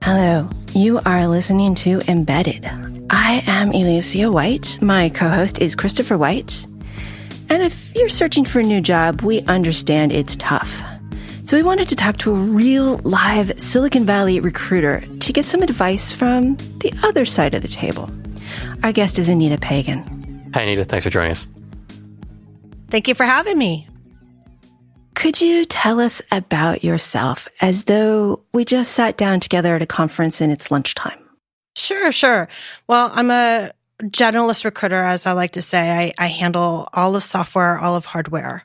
Hello, you are listening to Embedded. I am Elecia White. My co-host is Christopher White. And if you're searching for a new job, we understand it's tough. So we wanted to talk to a real live Silicon Valley recruiter to get some advice from the other side of the table. Our guest is Anita Pagin. Hi, Anita. Thanks for joining us. Thank you for having me. Could you tell us about yourself as though we just sat down together at a conference and it's lunchtime? Sure. Well, I'm a generalist recruiter, as I like to say. I handle all of software, all of hardware.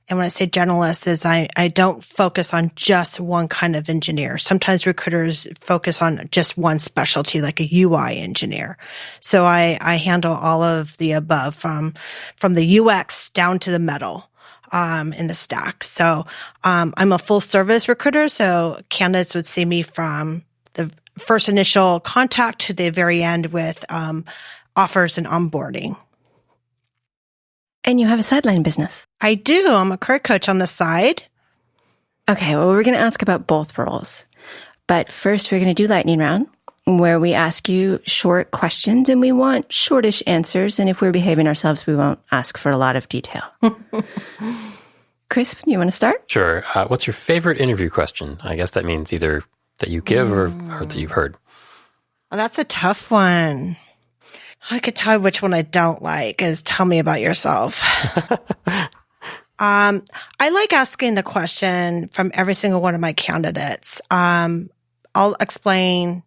And when I say generalist is I don't focus on just one kind of engineer. Sometimes recruiters focus on just one specialty, like a UI engineer. So I handle all of the above from the UX down to the metal in the stack. So I'm a full service recruiter. So candidates would see me from the first initial contact to the very end with offers and onboarding. And you have a sideline business. I do. I'm a career coach on the side. Okay, well, we're going to ask about both roles. But first, we're going to do lightning round, where we ask you short questions, and we want shortish answers. And if we're behaving ourselves, we won't ask for a lot of detail. Chris, you want to start? Sure. What's your favorite interview question? I guess that means either that you give or that you've heard. Well, that's a tough one. I could tell you which one I don't like is tell me about yourself. I like asking the question from every single one of my candidates. I'll explain,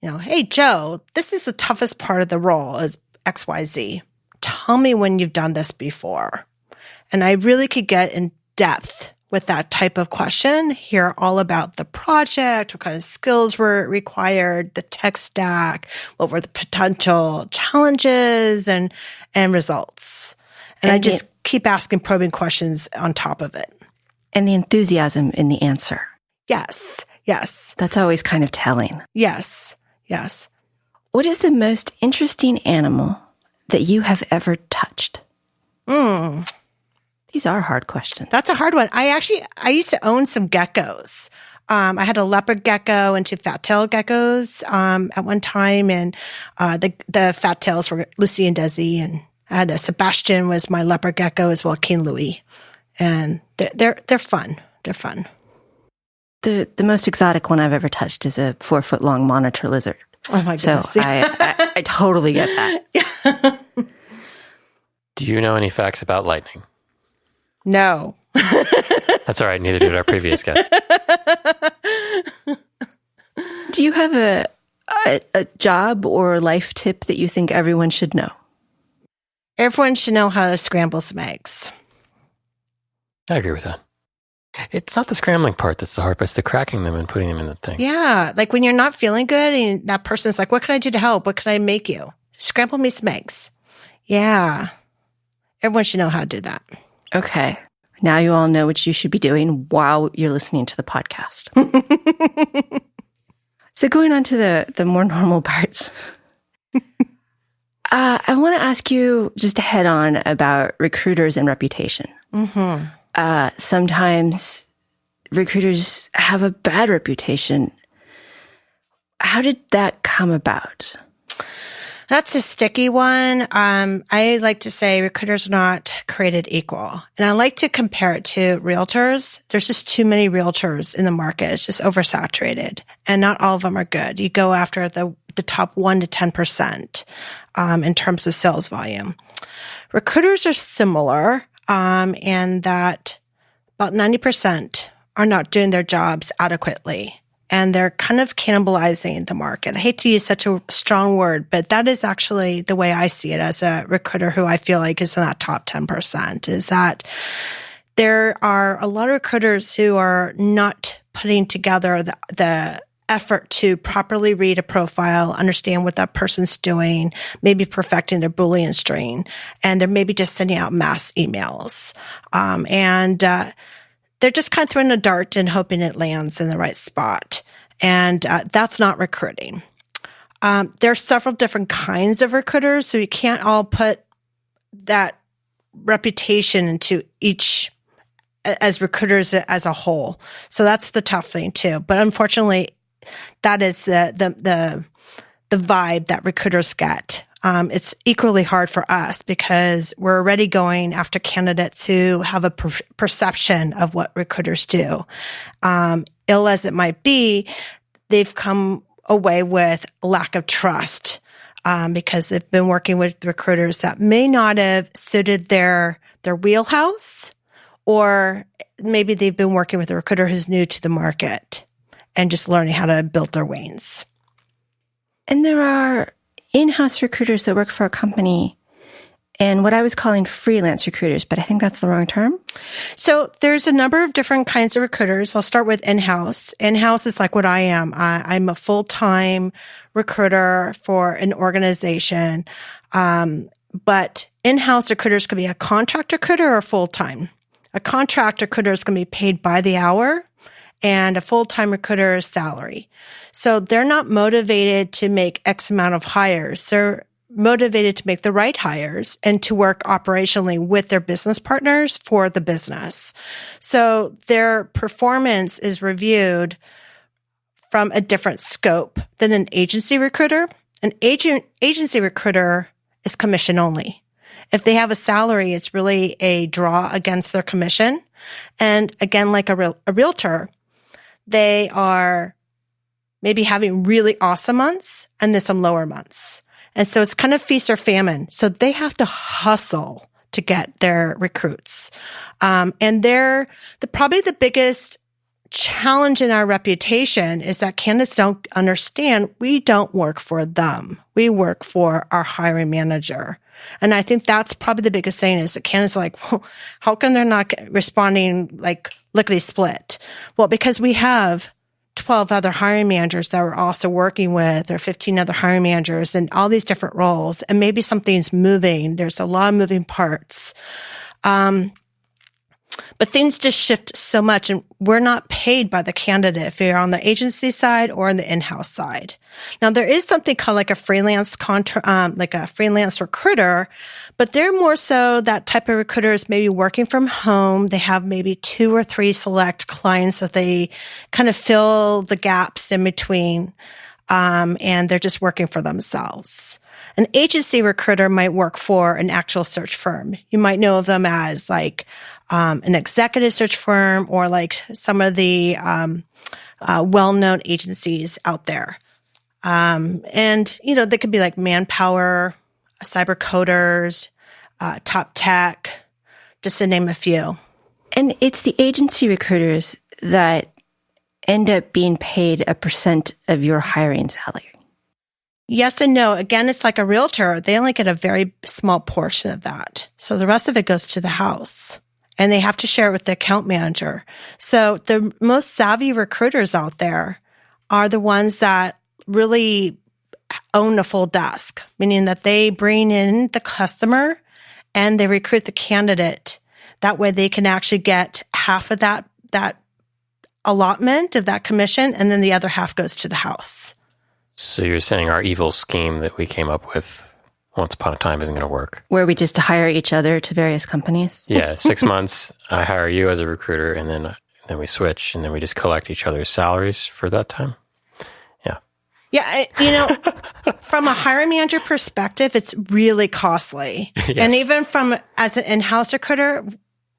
hey, Joe, this is the toughest part of the role is XYZ. Tell me when you've done this before. And I really could get in depth with that type of question, hear all about the project, what kind of skills were required, the tech stack, what were the potential challenges and results. And I just keep asking probing questions on top of it. And the enthusiasm in the answer. Yes. That's always kind of telling. Yes. What is the most interesting animal that you have ever touched? These are hard questions. That's a hard one. I used to own some geckos. I had a leopard gecko and two fat-tailed geckos at one time, and the fat-tails were Lucy and Desi, and I had a Sebastian was my leopard gecko as well, King Louis, and they're fun. They're fun. The most exotic one I've ever touched is a 4-foot-long monitor lizard. Oh my goodness! So I totally get that. Yeah. Do you know any facts about lightning? No. That's all right. Neither did our previous guest. Do you have a job or life tip that you think everyone should know? Everyone should know how to scramble some eggs. I agree with that. It's not the scrambling part that's the hard part. It's the cracking them and putting them in the thing. Yeah. Like when you're not feeling good and that person's like, what can I do to help? What can I make you? Scramble me some eggs. Yeah. Everyone should know how to do that. Okay. Now you all know what you should be doing while you're listening to the podcast. So going on to the more normal parts. I want to ask you just head on about recruiters and reputation. Mm-hmm. Sometimes recruiters have a bad reputation. How did that come about? That's a sticky one. I like to say recruiters are not created equal. And I like to compare it to realtors. There's just too many realtors in the market. It's just oversaturated. And not all of them are good. You go after the top 1 to 10% in terms of sales volume. Recruiters are similar in that about 90% are not doing their jobs adequately. And they're kind of cannibalizing the market. I hate to use such a strong word, but that is actually the way I see it as a recruiter who I feel like is in that top 10%, is that there are a lot of recruiters who are not putting together the effort to properly read a profile, understand what that person's doing, maybe perfecting their Boolean string, and they're maybe just sending out mass emails. They're just kind of throwing a dart and hoping it lands in the right spot. And that's not recruiting. There are several different kinds of recruiters, so you can't all put that reputation into each as recruiters as a whole. So that's the tough thing too. But unfortunately, that is the vibe that recruiters get. It's equally hard for us because we're already going after candidates who have a perception of what recruiters do. Ill as it might be, they've come away with lack of trust because they've been working with recruiters that may not have suited their wheelhouse, or maybe they've been working with a recruiter who's new to the market and just learning how to build their wings. And there are in-house recruiters that work for a company and what I was calling freelance recruiters, but I think that's the wrong term. So there's a number of different kinds of recruiters. I'll start with in-house. In-house is like what I am. I'm a full-time recruiter for an organization. But in-house recruiters could be a contract recruiter or full-time. A contract recruiter is going to be paid by the hour, and a full-time recruiter is salary. So they're not motivated to make X amount of hires. They're motivated to make the right hires and to work operationally with their business partners for the business. So their performance is reviewed from a different scope than an agency recruiter. An agency recruiter is commission only. If they have a salary, it's really a draw against their commission. And again, like a realtor, they are maybe having really awesome months and then some lower months. And so it's kind of feast or famine. So they have to hustle to get their recruits. And they're probably the biggest challenge in our reputation is that candidates don't understand we don't work for them. We work for our hiring manager. And I think that's probably the biggest thing is that candidates are like, well, how come they're not responding like lickety split? Well, because we have 12 other hiring managers that we're also working with, or 15 other hiring managers in all these different roles. And maybe something's moving. There's a lot of moving parts. But things just shift so much, and we're not paid by the candidate if you're on the agency side or on the in-house side. Now, there is something called like a freelance like a freelance recruiter, but they're more so that type of recruiters maybe working from home. They have maybe 2 or 3 select clients that they kind of fill the gaps in between, and they're just working for themselves. An agency recruiter might work for an actual search firm. You might know of them as like an executive search firm or like some of the well-known agencies out there. And, you know, they could be like Manpower, Cyber Coders, Top Tech, just to name a few. And it's the agency recruiters that end up being paid a % of your hiring salary. Yes and no. Again, it's like a realtor. They only get a very small portion of that. So the rest of it goes to the house. And they have to share it with the account manager. So the most savvy recruiters out there are the ones that really own a full desk, meaning that they bring in the customer and they recruit the candidate. That way they can actually get half of that allotment of that commission, and then the other half goes to the house. So you're saying our evil scheme that we came up with once upon a time isn't going to work? Where we just hire each other to various companies? Yeah, 6 months, I hire you as a recruiter, and then we switch, and then we just collect each other's salaries for that time? Yeah. Yeah, you know, from a hiring manager perspective, it's really costly. Yes. And even from as an in-house recruiter,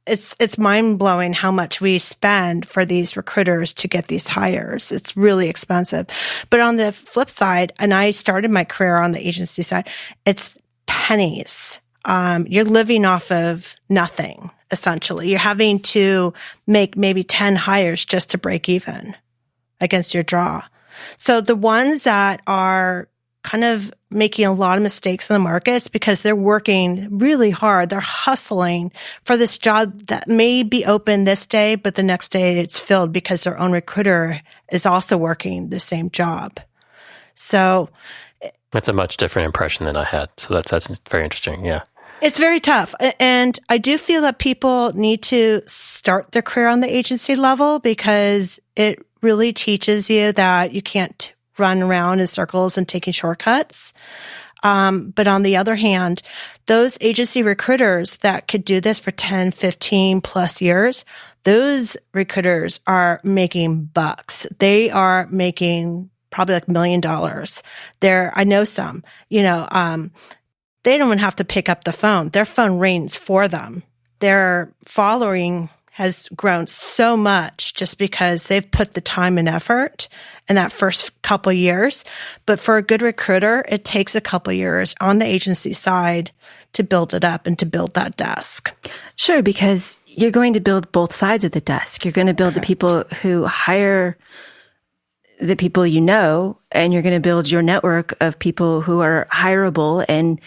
it's mind-blowing how much we spend for these recruiters to get these hires. It's really expensive. But on the flip side, and I started my career on the agency side, it's pennies. You're living off of nothing, essentially. You're having to make maybe 10 hires just to break even against your draw. So the ones that are kind of making a lot of mistakes in the markets because they're working really hard. They're hustling for this job that may be open this day, but the next day it's filled because their own recruiter is also working the same job. So that's a much different impression than I had. So that's very interesting. Yeah. It's very tough. And I do feel that people need to start their career on the agency level because it really teaches you that you can't run around in circles and taking shortcuts. But on the other hand, those agency recruiters that could do this for 10, 15 plus years, those recruiters are making bucks. They are making probably like $1 million. I know some, they don't even have to pick up the phone. Their phone rings for them. Their following has grown so much just because they've put the time and effort in that first couple of years. But for a good recruiter, it takes a couple of years on the agency side to build it up and to build that desk. Sure, because you're going to build both sides of the desk. You're going to build the people who hire the people you know, and you're going to build your network of people who are hireable. And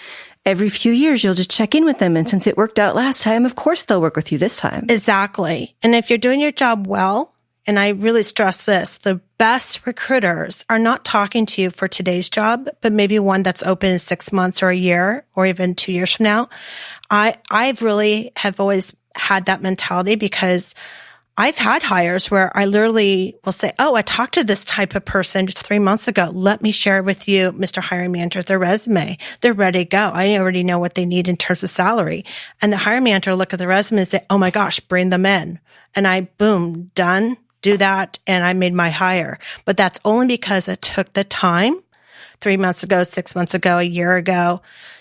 every few years, you'll just check in with them. And since it worked out last time, of course, they'll work with you this time. Exactly. And if you're doing your job well, and I really stress this, the best recruiters are not talking to you for today's job, but maybe one that's open in 6 months or a year or even 2 years from now. I've really have always had that mentality because I've had hires where I literally will say, oh, I talked to this type of person just 3 months ago. Let me share with you, Mr. Hiring Manager, their resume. They're ready to go. I already know what they need in terms of salary. And the hiring manager will look at the resume and say, oh my gosh, bring them in. And I, boom, done, do that. And I made my hire. But that's only because it took the time 3 months ago, 6 months ago, a year ago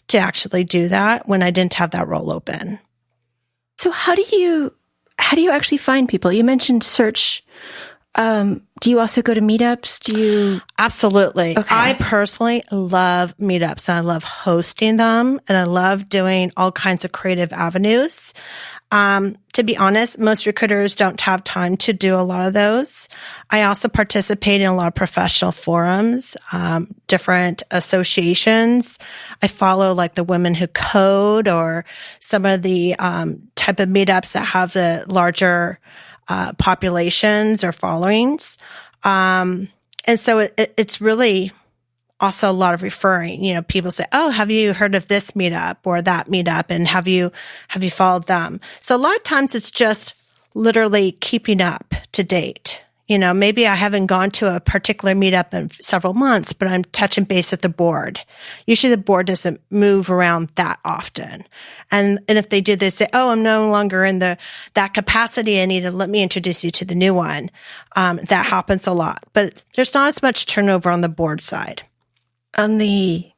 to actually do that when I didn't have that role open. So how do you actually find people? You mentioned search. Do you also go to meetups? Absolutely. Okay. I personally love meetups and I love hosting them and I love doing all kinds of creative avenues. To be honest, most recruiters don't have time to do a lot of those. I also participate in a lot of professional forums, different associations. I follow like the Women Who Code or some of the type of meetups that have the larger populations or followings. And so it's really also a lot of referring. People say, oh, have you heard of this meetup or that meetup? And have you followed them? So a lot of times it's just literally keeping up to date. Maybe I haven't gone to a particular meetup in several months, but I'm touching base with the board. Usually the board doesn't move around that often. And if they do, they say, oh, I'm no longer in that capacity. Anita, let me introduce you to the new one. That happens a lot, but there's not as much turnover on the board side. On the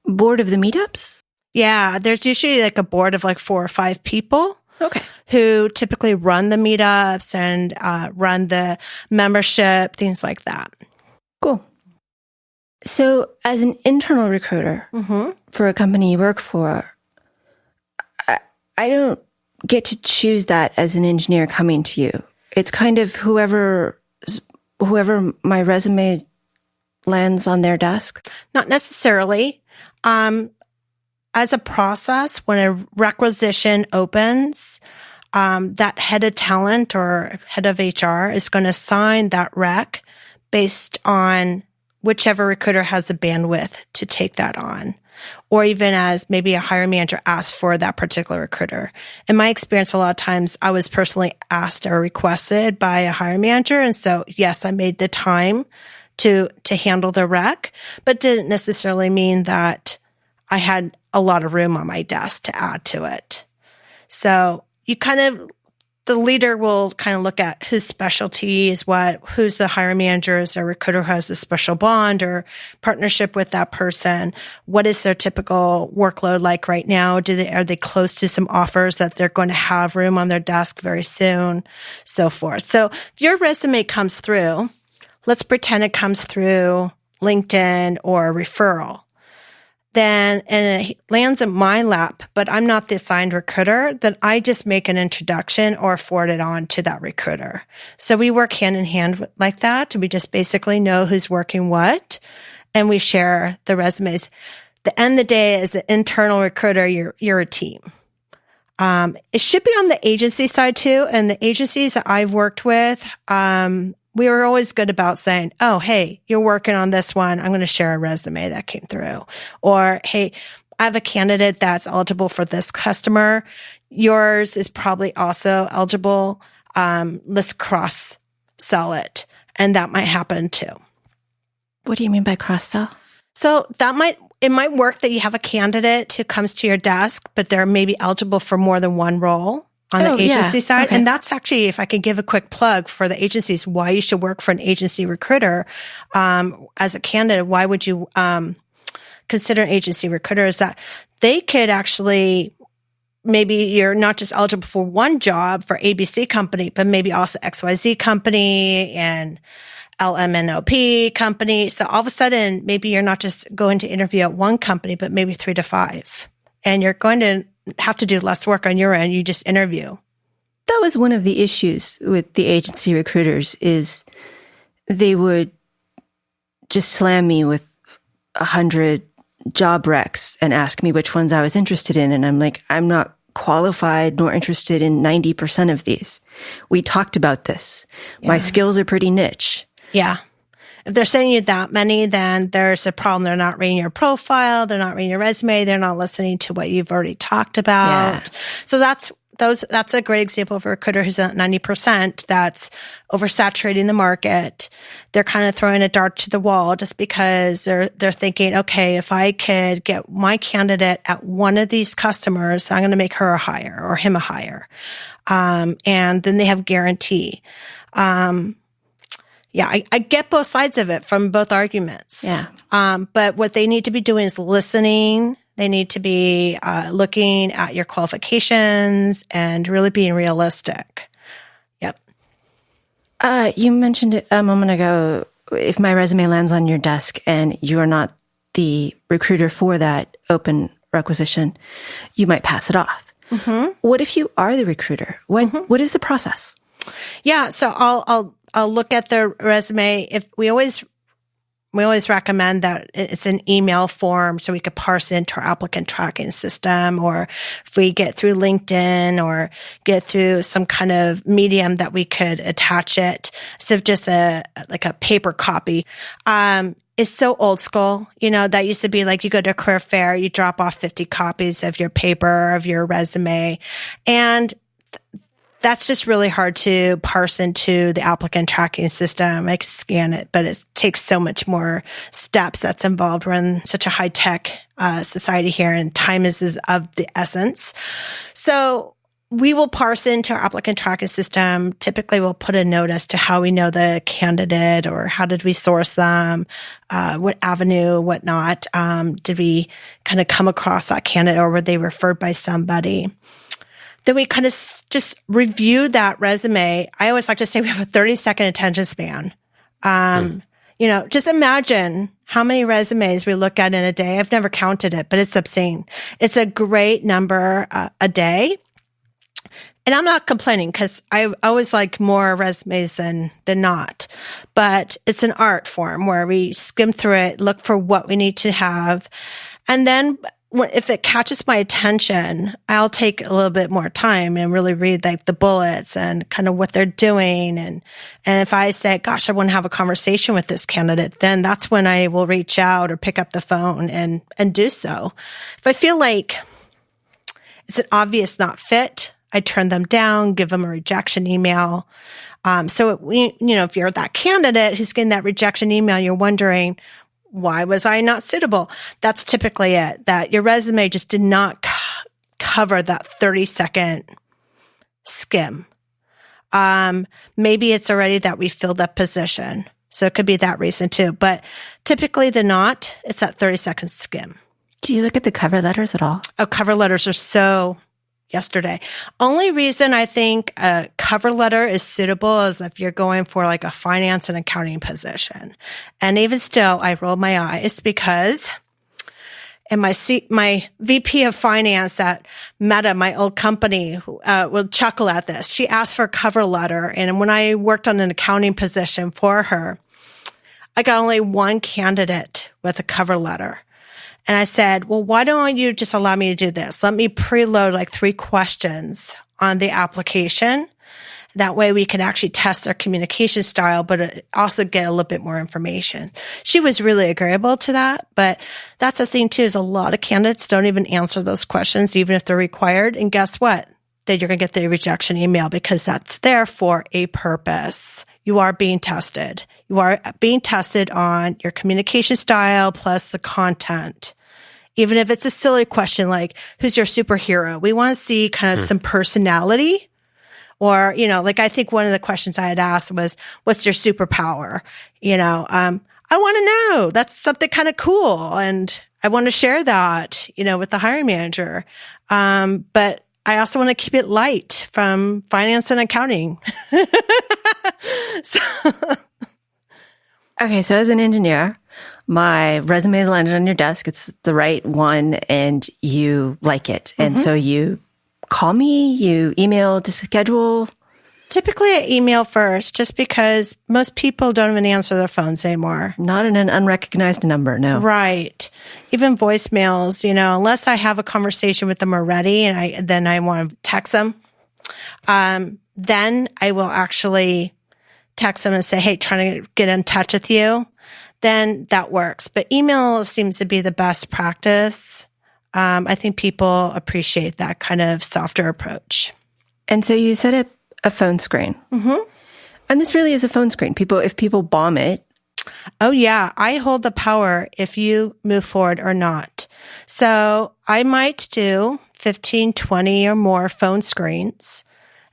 board of the meetups? Yeah, there's usually like a board of like 4 or 5 people. Okay. Who typically run the meetups and run the membership, things like that. Cool. So as an internal recruiter for a company you work for, I don't get to choose that as an engineer coming to you. It's kind of whoever my resume lands on their desk? Not necessarily. As a process, when a requisition opens, that head of talent or head of HR is going to assign that rec based on whichever recruiter has the bandwidth to take that on, or even as maybe a hiring manager asks for that particular recruiter. In my experience, a lot of times I was personally asked or requested by a hiring manager. And so, yes, I made the time to handle the rec, but didn't necessarily mean that I had a lot of room on my desk to add to it. So the leader will kind of look at whose specialty is what, who's the hiring manager, is a recruiter who has a special bond or partnership with that person. What is their typical workload like right now? Are they close to some offers that they're going to have room on their desk very soon? So forth. So if your resume comes through, let's pretend it comes through LinkedIn or a referral. And it lands in my lap, but I'm not the assigned recruiter, then I just make an introduction or forward it on to that recruiter. So we work hand in hand like that. We just basically know who's working what, and we share the resumes. The end of the day, as an internal recruiter, you're a team. It should be on the agency side too, and the agencies that I've worked with, we were always good about saying, oh, hey, you're working on this one. I'm going to share a resume that came through. Or, hey, I have a candidate that's eligible for this customer. Yours is probably also eligible. Let's cross-sell it. And that might happen too. What do you mean by cross-sell? So that might it might work that you have a candidate who comes to your desk, but they're maybe eligible for more than one role on the agency side. Okay. And that's actually, if I can give a quick plug for the agencies, why you should work for an agency recruiter as a candidate. Why would you consider an agency recruiter? Is that they could actually, maybe you're not just eligible for one job for ABC company, but maybe also XYZ company and LMNOP company. So all of a sudden, maybe you're not just going to interview at one company, but maybe 3 to 5. And you're going to have to do less work on your end. You just interview. That was one of the issues with the agency recruiters is they would just slam me with 100 job recs and ask me which ones I was interested in. And I'm like, I'm not qualified nor interested in 90% of these. We talked about this. Yeah. My skills are pretty niche. Yeah. If they're sending you that many, then there's a problem. They're not reading your profile. They're not reading your resume. They're not listening to what you've already talked about. Yeah. So that's a great example of a recruiter who's at 90% that's oversaturating the market. They're kind of throwing a dart to the wall just because they're thinking, okay, if I could get my candidate at one of these customers, I'm going to make her a hire or him a hire. And then they have guarantee. Yeah, I get both sides of it from both arguments. Yeah. But what they need to be doing is listening. They need to be looking at your qualifications and really being realistic. Yep. You mentioned it a moment ago, if my resume lands on your desk and you are not the recruiter for that open requisition, you might pass it off. Mm-hmm. What if you are the recruiter? What is the process? Yeah, so I'll look at the resume. If we always recommend that it's an email form so we could parse into our applicant tracking system, or if we get through LinkedIn or get through some kind of medium that we could attach it instead of just a paper copy. It's so old school. That used to be like you go to a career fair, you drop off 50 copies of your paper, of your resume, and that's just really hard to parse into the applicant tracking system. I can scan it, but it takes so much more steps that's involved. We're in such a high-tech society here, and time is of the essence. So we will parse into our applicant tracking system. Typically, we'll put a note as to how we know the candidate or how did we source them, what avenue, whatnot. Did we kind of come across that candidate or were they referred by somebody? Then we kind of just review that resume. I always like to say we have a 30-second attention span. Just imagine how many resumes we look at in a day. I've never counted it, but it's obscene. It's a great number a day. And I'm not complaining because I always like more resumes than not. But it's an art form where we skim through it, look for what we need to have. And then if it catches my attention, I'll take a little bit more time and really read like the bullets and kind of what they're doing. And if I say, gosh, I want to have a conversation with this candidate, then that's when I will reach out or pick up the phone and do so. If I feel like it's an obvious not fit, I turn them down, give them a rejection email. If you're that candidate who's getting that rejection email, you're wondering, why was I not suitable? That's typically it, that your resume just did not cover that 30-second skim. Maybe it's already that we filled that position. So it could be that reason too. But typically it's that 30-second skim. Do you look at the cover letters at all? Oh, cover letters are so yesterday. Only reason I think a cover letter is suitable is if you're going for like a finance and accounting position. And even still, I roll my eyes because my VP of finance at Meta, my old company, will chuckle at this. She asked for a cover letter. And when I worked on an accounting position for her, I got only one candidate with a cover letter. And I said, well, why don't you just allow me to do this? Let me preload like 3 questions on the application. That way we can actually test their communication style, but also get a little bit more information. She was really agreeable to that, but that's the thing too, is a lot of candidates don't even answer those questions, even if they're required. And guess what? Then you're going to get the rejection email because that's there for a purpose. You are being tested. You are being tested on your communication style plus the content. even if it's a silly question like, who's your superhero? We want to see kind of some personality. Or, like I think one of the questions I had asked was, what's your superpower? I want to know. That's something kind of cool. And I want to share that, with the hiring manager. But I also want to keep it light from finance and accounting. Okay, so as an engineer, my resume is landed on your desk. It's the right one, and you like it. And so you call me, you email to schedule. Typically, I email first just because most people don't even answer their phones anymore. Not in an unrecognized number, no. Right. Even voicemails, unless I have a conversation with them already and then I want to text them, then I will actually text them and say, hey, trying to get in touch with you. Then that works. But email seems to be the best practice. I think people appreciate that kind of softer approach. And so you set up a phone screen. And this really is a phone screen. If people bomb it. Oh, yeah. I hold the power if you move forward or not. So I might do 15, 20 or more phone screens.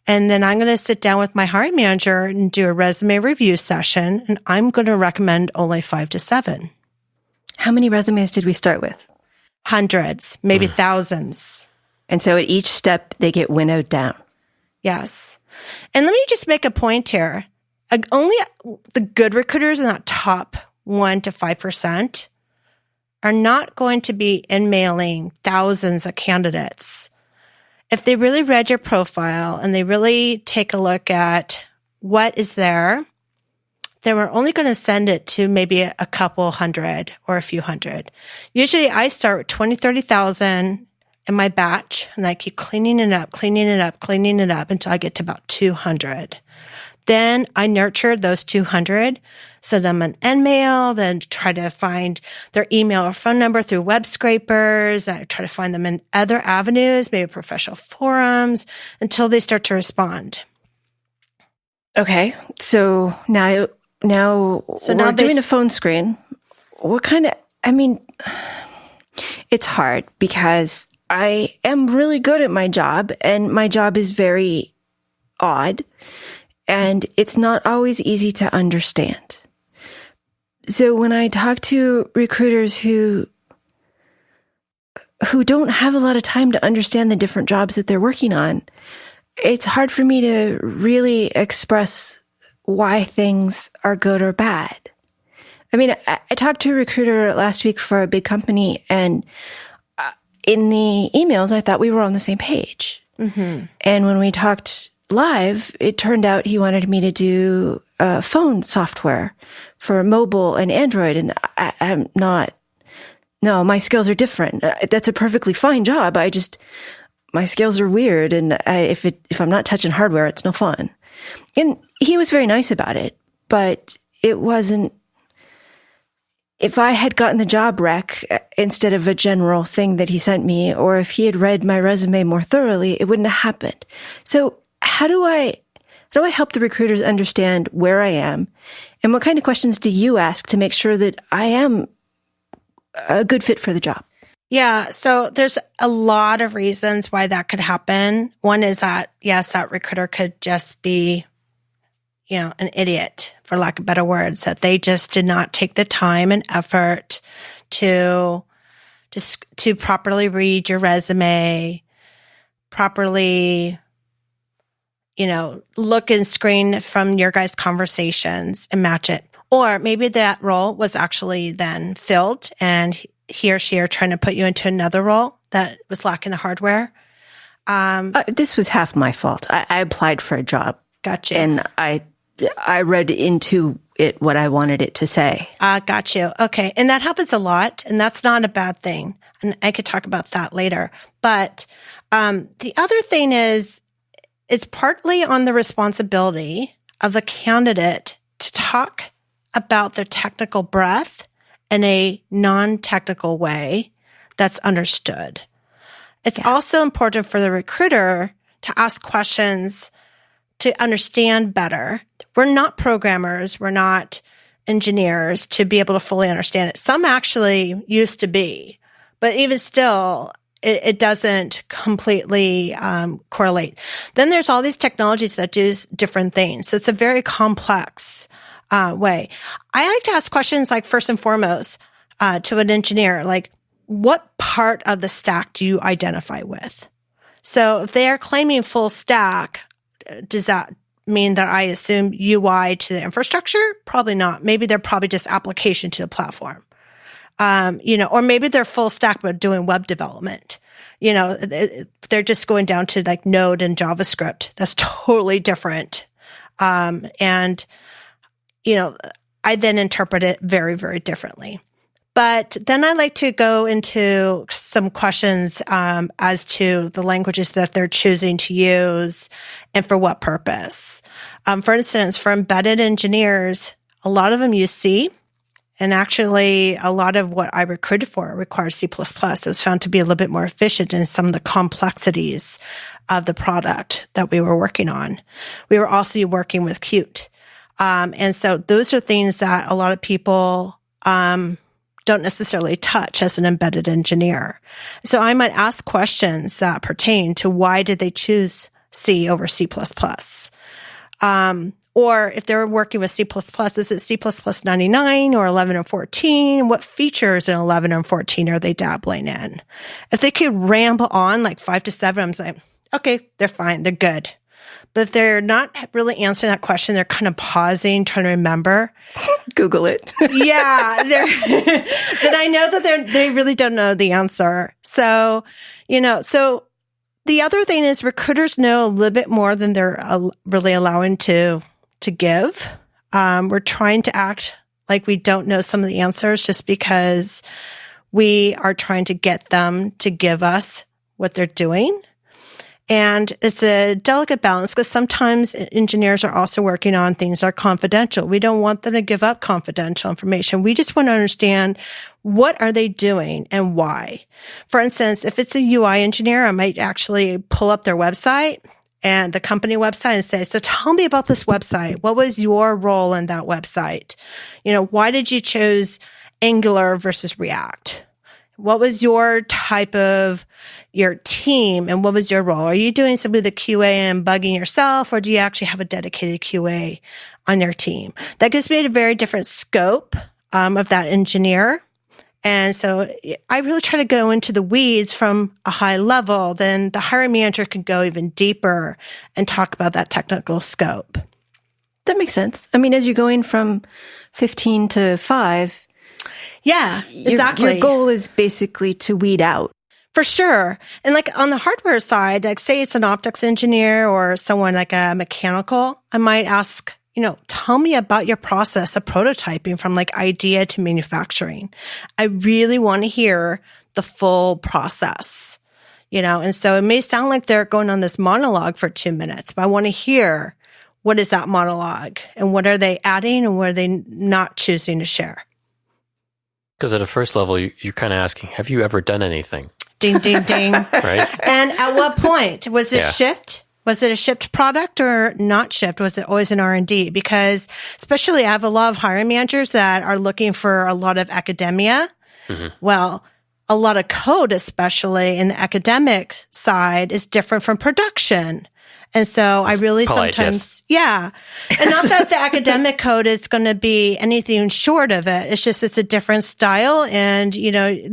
And then I'm going to sit down with my hiring manager and do a resume review session. And I'm going to recommend only 5 to 7. How many resumes did we start with? Hundreds, maybe thousands. And so at each step, they get winnowed down. Yes. And let me just make a point here. Only the good recruiters in that top 1 to 5% are not going to be in-mailing thousands of candidates. If they really read your profile and they really take a look at what is there, then we're only going to send it to maybe a couple hundred or a few hundred. Usually I start with 20, 30,000 in my batch, and I keep cleaning it up until I get to about 200. Then I nurture those 200, send them an mail, then try to find their email or phone number through web scrapers. I try to find them in other avenues, maybe professional forums, until they start to respond. Okay, so now we're doing a phone screen. It's hard because I am really good at my job, and my job is very odd, and it's not always easy to understand. So when I talk to recruiters who don't have a lot of time to understand the different jobs that they're working on, it's hard for me to really express why things are good or bad. I talked to a recruiter last week for a big company, and in the emails, I thought we were on the same page. And when we talked live, it turned out he wanted me to do phone software for mobile and Android. And I'm not, no, my skills are different. That's a perfectly fine job. My skills are weird. And if I'm not touching hardware, it's no fun. And he was very nice about it, but it wasn't, if I had gotten the job rec instead of a general thing that he sent me, or if he had read my resume more thoroughly, it wouldn't have happened. So how do I help the recruiters understand where I am, and what kind of questions do you ask to make sure that I am a good fit for the job? Yeah. So there's a lot of reasons why that could happen. One is that, yes, that recruiter could just be, an idiot, for lack of better words, that they just did not take the time and effort to properly read your resume, properly, look and screen from your guys' conversations and match it. Or maybe that role was actually then filled and he or she are trying to put you into another role that was lacking the hardware. This was half my fault. I applied for a job. Gotcha. And I read into it what I wanted it to say. Got you. Okay. And that happens a lot, and that's not a bad thing. And I could talk about that later. But the other thing is, it's partly on the responsibility of the candidate to talk about their technical breadth in a non-technical way that's understood. It's also important for the recruiter to ask questions to understand better. We're not programmers. We're not engineers to be able to fully understand it. Some actually used to be, But even still, it doesn't completely correlate. Then there's all these technologies that do different things. So it's a very complex way. I like to ask questions like, first and foremost, to an engineer, like, what part of the stack do you identify with? So if they are claiming full stack, does that mean that I assume UI to the infrastructure? Probably not. Maybe they're probably just application to the platform. Or maybe they're full stack, but doing web development. They're just going down to like Node and JavaScript. That's totally different. I then interpret it very, very differently. But then I like to go into some questions as to the languages that they're choosing to use and for what purpose. For instance, for embedded engineers, a lot of them use C. And actually, a lot of what I recruited for requires C++. It was found to be a little bit more efficient in some of the complexities of the product that we were working on. We were also working with Qt. And so those are things that a lot of people don't necessarily touch as an embedded engineer. So I might ask questions that pertain to why did they choose C over C++? Or if they're working with C++, is it C++ 99 or 11 and 14? What features in 11 and 14 are they dabbling in? If they could ramble on like 5 to 7, I'm saying, okay, they're fine. They're good. But if they're not really answering that question, they're kind of pausing, trying to remember. Google it. Yeah. Then I know that they really don't know the answer. So the other thing is recruiters know a little bit more than they're really allowing to give. We're trying to act like we don't know some of the answers just because we are trying to get them to give us what they're doing. And it's a delicate balance because sometimes engineers are also working on things that are confidential. We don't want them to give up confidential information. We just want to understand what are they doing and why. For instance, if it's a UI engineer, I might actually pull up their website and the company website and say, so tell me about this website. What was your role in that website? Why did you choose Angular versus React? What was your type of your team and what was your role? Are you doing some of the QA and bugging yourself, or do you actually have a dedicated QA on your team? That gives me a very different scope of that engineer. And so I really try to go into the weeds from a high level. Then the hiring manager can go even deeper and talk about that technical scope. That makes sense. I mean, as you're going from 15 to 5, yeah, exactly. Your goal is basically to weed out. For sure. And like on the hardware side, like say it's an optics engineer or someone like a mechanical, I might ask, tell me about your process of prototyping from like idea to manufacturing. I really want to hear the full process, and so it may sound like they're going on this monologue for 2 minutes, but I want to hear what is that monologue and what are they adding and what are they not choosing to share? Because at a first level, you're kind of asking, have you ever done anything? Ding, ding, ding. Right? And at what point? Was it shipped? Was it a shipped product or not shipped? Was it always an R&D? Because especially I have a lot of hiring managers that are looking for a lot of academia. Mm-hmm. Well, a lot of code, especially in the academic side, is different from production. And so I really polite, sometimes, yes. And not that the academic code is going to be anything short of it. It's just, it's a different style. And,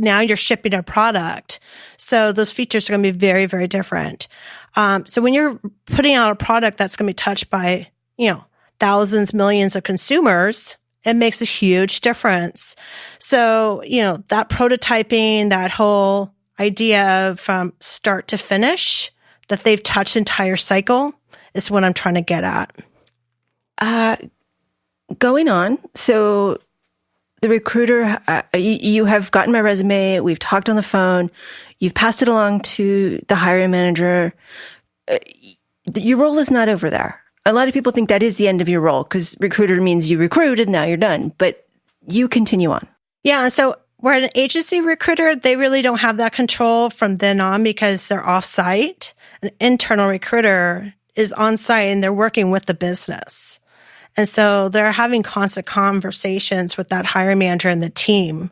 now you're shipping a product. So those features are going to be very, very different. So when you're putting out a product that's going to be touched by, thousands, millions of consumers, it makes a huge difference. So, that prototyping, that whole idea of from start to finish, that they've touched entire cycle is what I'm trying to get at. Going on. So the recruiter, you have gotten my resume. We've talked on the phone. You've passed it along to the hiring manager. Your role is not over there. A lot of people think that is the end of your role because recruiter means you recruited, now you're done. But you continue on. Yeah. So we're an agency recruiter. They really don't have that control from then on because they're off-site. An internal recruiter is on site and they're working with the business. And so they're having constant conversations with that hiring manager and the team.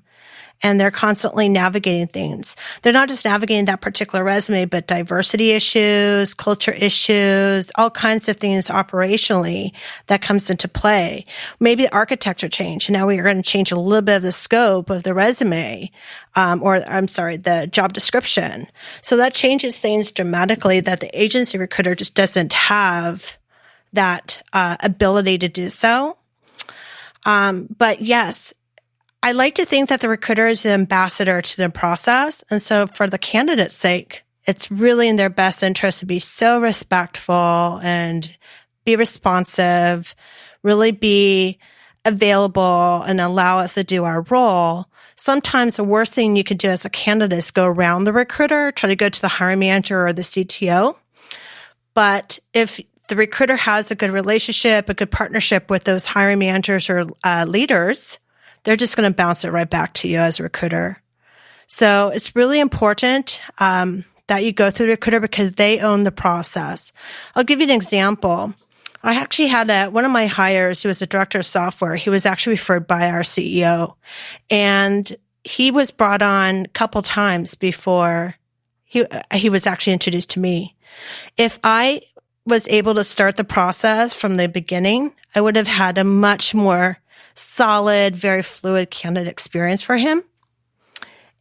and they're constantly navigating things. They're not just navigating that particular resume, but diversity issues, culture issues, all kinds of things operationally that comes into play. Maybe the architecture change. And now we are going to change a little bit of the scope of the resume, the job description. So that changes things dramatically that the agency recruiter just doesn't have that ability to do so. But yes, I like to think that the recruiter is the ambassador to the process. And so for the candidate's sake, it's really in their best interest to be so respectful and be responsive, really be available and allow us to do our role. Sometimes the worst thing you could do as a candidate is go around the recruiter, try to go to the hiring manager or the CTO. But if the recruiter has a good relationship, a good partnership with those hiring managers or leaders, they're just going to bounce it right back to you as a recruiter. So it's really important that you go through the recruiter because they own the process. I'll give you an example. I actually had one of my hires who was a director of software. He was actually referred by our CEO, and he was brought on a couple times before he was actually introduced to me. If I was able to start the process from the beginning, I would have had a much more solid, very fluid candidate experience for him.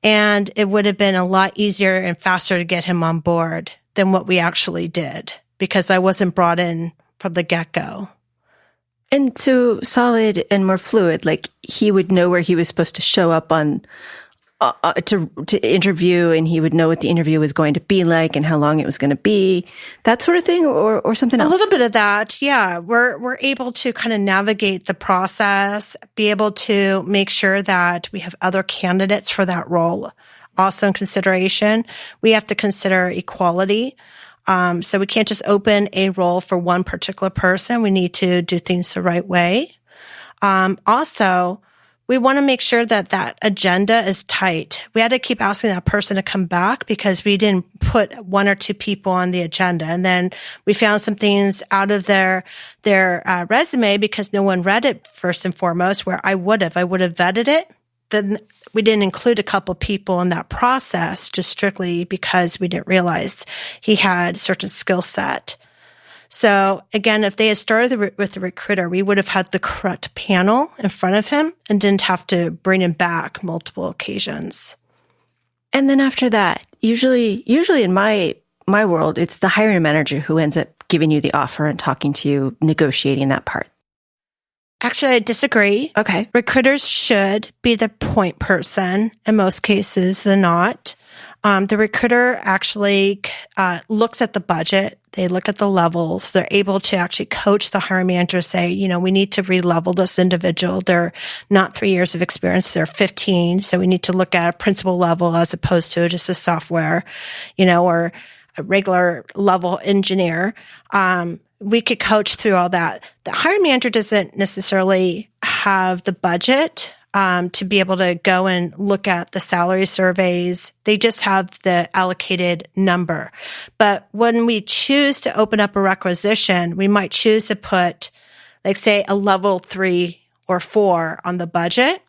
And it would have been a lot easier and faster to get him on board than what we actually did because I wasn't brought in from the get-go. And so solid and more fluid, like he would know where he was supposed to show up on to interview, and he would know what the interview was going to be like and how long it was going to be, that sort of thing, or something else? A little bit of that, yeah. We're able to kind of navigate the process, be able to make sure that we have other candidates for that role also in consideration. We have to consider equality. So we can't just open a role for one particular person. We need to do things the right way. Also, we want to make sure that that agenda is tight. We had to keep asking that person to come back because we didn't put one or two people on the agenda. And then we found some things out of their resume because no one read it first and foremost, where I would have vetted it. Then we didn't include a couple people in that process just strictly because we didn't realize he had a certain skill set. So again, if they had started with the recruiter, we would have had the correct panel in front of him and didn't have to bring him back multiple occasions. And then after that, usually in my world, it's the hiring manager who ends up giving you the offer and talking to you, negotiating that part. Actually, I disagree. Okay. Recruiters should be the point person. In most cases, they're not. The recruiter actually looks at the budget. They look at the levels. They're able to actually coach the hiring manager, say, we need to re-level this individual. They're not 3 years of experience. They're 15. So we need to look at a principal level as opposed to just a software, or a regular level engineer. We could coach through all that. The hiring manager doesn't necessarily have the budget to be able to go and look at the salary surveys. They just have the allocated number. But when we choose to open up a requisition, we might choose to put, like, say, a level 3 or 4 on the budget,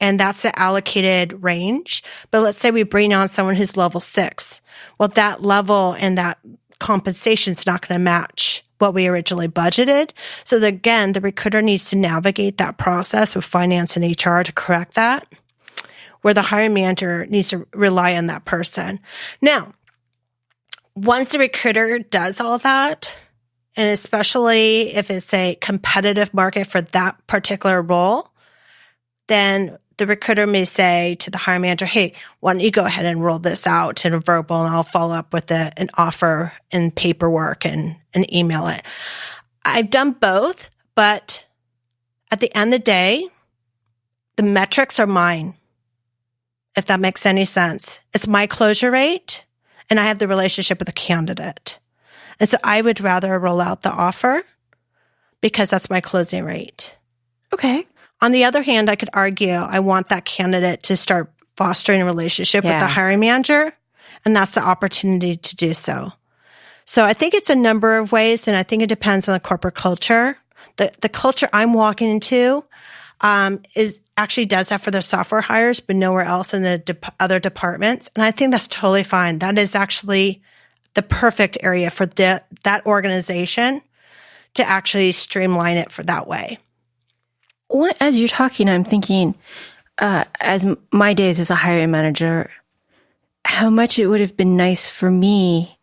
and that's the allocated range. But let's say we bring on someone who's level 6. Well, that level and that compensation is not going to match what we originally budgeted. So again, the recruiter needs to navigate that process with finance and HR to correct that, where the hiring manager needs to rely on that person. Now, once the recruiter does all that, and especially if it's a competitive market for that particular role, then the recruiter may say to the hiring manager, hey, why don't you go ahead and roll this out in a verbal, and I'll follow up with an offer and paperwork and email it. I've done both, but at the end of the day, the metrics are mine, if that makes any sense. It's my closure rate, and I have the relationship with the candidate. And so I would rather roll out the offer because that's my closing rate. Okay. On the other hand, I could argue I want that candidate to start fostering a relationship with the hiring manager, and that's the opportunity to do so. So I think it's a number of ways, and I think it depends on the corporate culture. The culture I'm walking into, is actually does that for their software hires, but nowhere else in the other departments. And I think that's totally fine. That is actually the perfect area for that organization to actually streamline it for that way. As you're talking, I'm thinking, as my days as a hiring manager, how much it would have been nice for me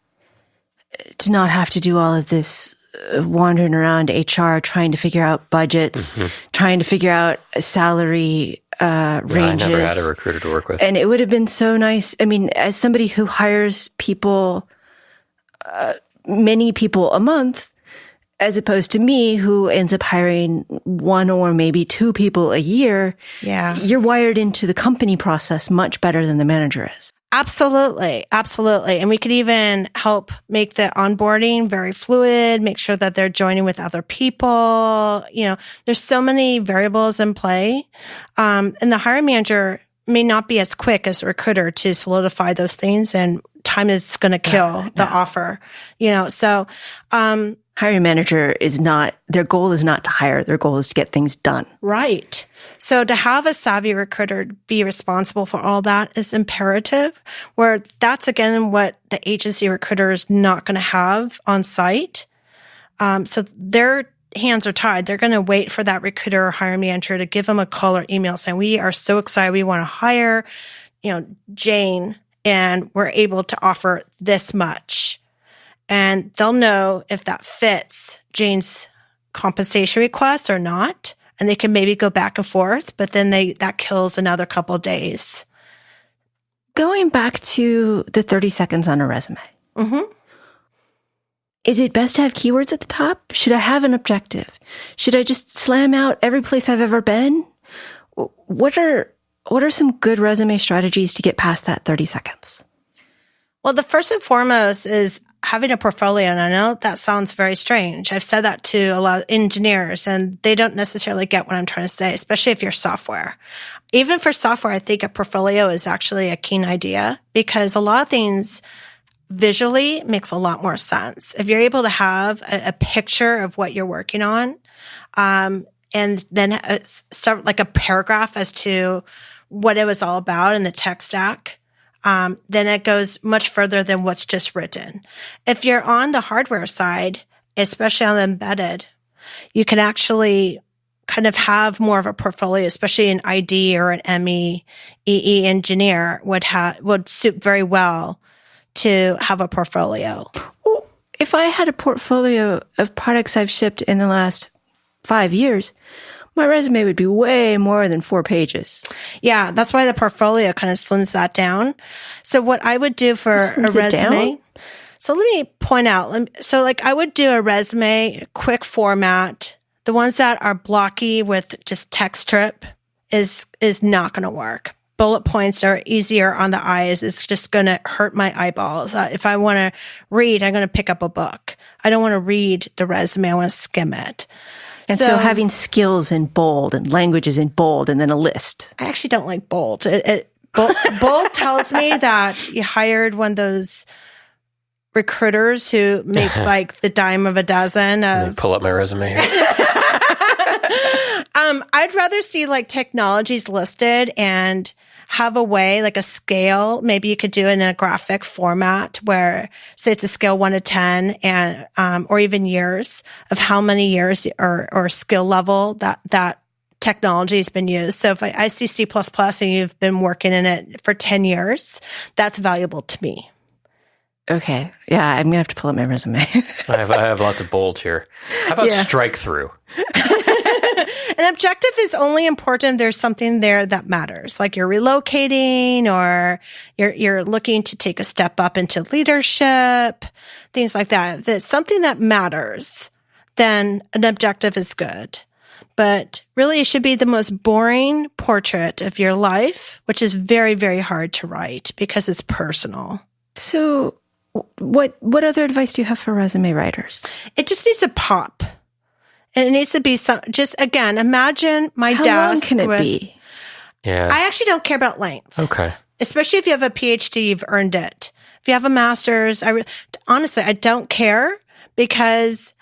to not have to do all of this wandering around HR, trying to figure out budgets, trying to figure out salary ranges. I never had a recruiter to work with. And it would have been so nice. I mean, as somebody who hires people, many people a month, as opposed to me who ends up hiring one or maybe two people a year, you're wired into the company process much better than the manager is. Absolutely. Absolutely. And we could even help make the onboarding very fluid, make sure that they're joining with other people. You know, there's so many variables in play. And the hiring manager may not be as quick as a recruiter to solidify those things, and time is going to kill the offer, you know, so, hiring manager is not, their goal is not to hire. Their goal is to get things done. Right. So to have a savvy recruiter be responsible for all that is imperative, where that's again what the agency recruiter is not going to have on site. So their hands are tied. They're going to wait for that recruiter or hiring manager to give them a call or email saying, we are so excited. We want to hire, Jane, and we're able to offer this much. And they'll know if that fits Jane's compensation request or not. And they can maybe go back and forth, but then that kills another couple of days. Going back to the 30 seconds on a resume. Mm-hmm. Is it best to have keywords at the top? Should I have an objective? Should I just slam out every place I've ever been? What are some good resume strategies to get past that 30 seconds? Well, the first and foremost is having a portfolio. And I know that sounds very strange. I've said that to a lot of engineers, and they don't necessarily get what I'm trying to say, especially if you're software. Even for software, I think a portfolio is actually a keen idea, because a lot of things visually makes a lot more sense. If you're able to have a picture of what you're working on, and then start like a paragraph as to what it was all about in the tech stack, then it goes much further than what's just written. If you're on the hardware side, especially on the embedded, you can actually kind of have more of a portfolio, especially an ID or an ME, EE engineer would suit very well to have a portfolio. Well, if I had a portfolio of products I've shipped in the last 5 years, my resume would be way more than 4 pages. Yeah, that's why the portfolio kind of slims that down. So what I would do for a resume, so let me point out, I would do a resume, quick format. The ones that are blocky with just text strip is not going to work. Bullet points are easier on the eyes. It's just going to hurt my eyeballs. If I want to read, I'm going to pick up a book. I don't want to read the resume. I want to skim it. And so having skills in bold and languages in bold and then a list. I actually don't like bold. Bold tells me that you hired one of those recruiters who makes like the dime of a dozen. Pull up my resume here. I'd rather see like technologies listed and have a way, like a scale. Maybe you could do it in a graphic format where, say, it's a scale 1 to 10, and or even years of how many years or skill level that technology has been used. So if I see C++ and you've been working in it for 10 years, that's valuable to me. Okay. Yeah, I'm going to have to pull up my resume. I have lots of bold here. How about strike through? An objective is only important if there's something there that matters, like you're relocating or you're looking to take a step up into leadership, things like that. If it's something that matters, then an objective is good. But really, it should be the most boring portrait of your life, which is very, very hard to write because it's personal. So what other advice do you have for resume writers? It just needs to pop. And it needs to be just again, imagine my desk. How long can it be? Yeah. I actually don't care about length. Okay. Especially if you have a PhD, you've earned it. If you have a master's, honestly, I don't care because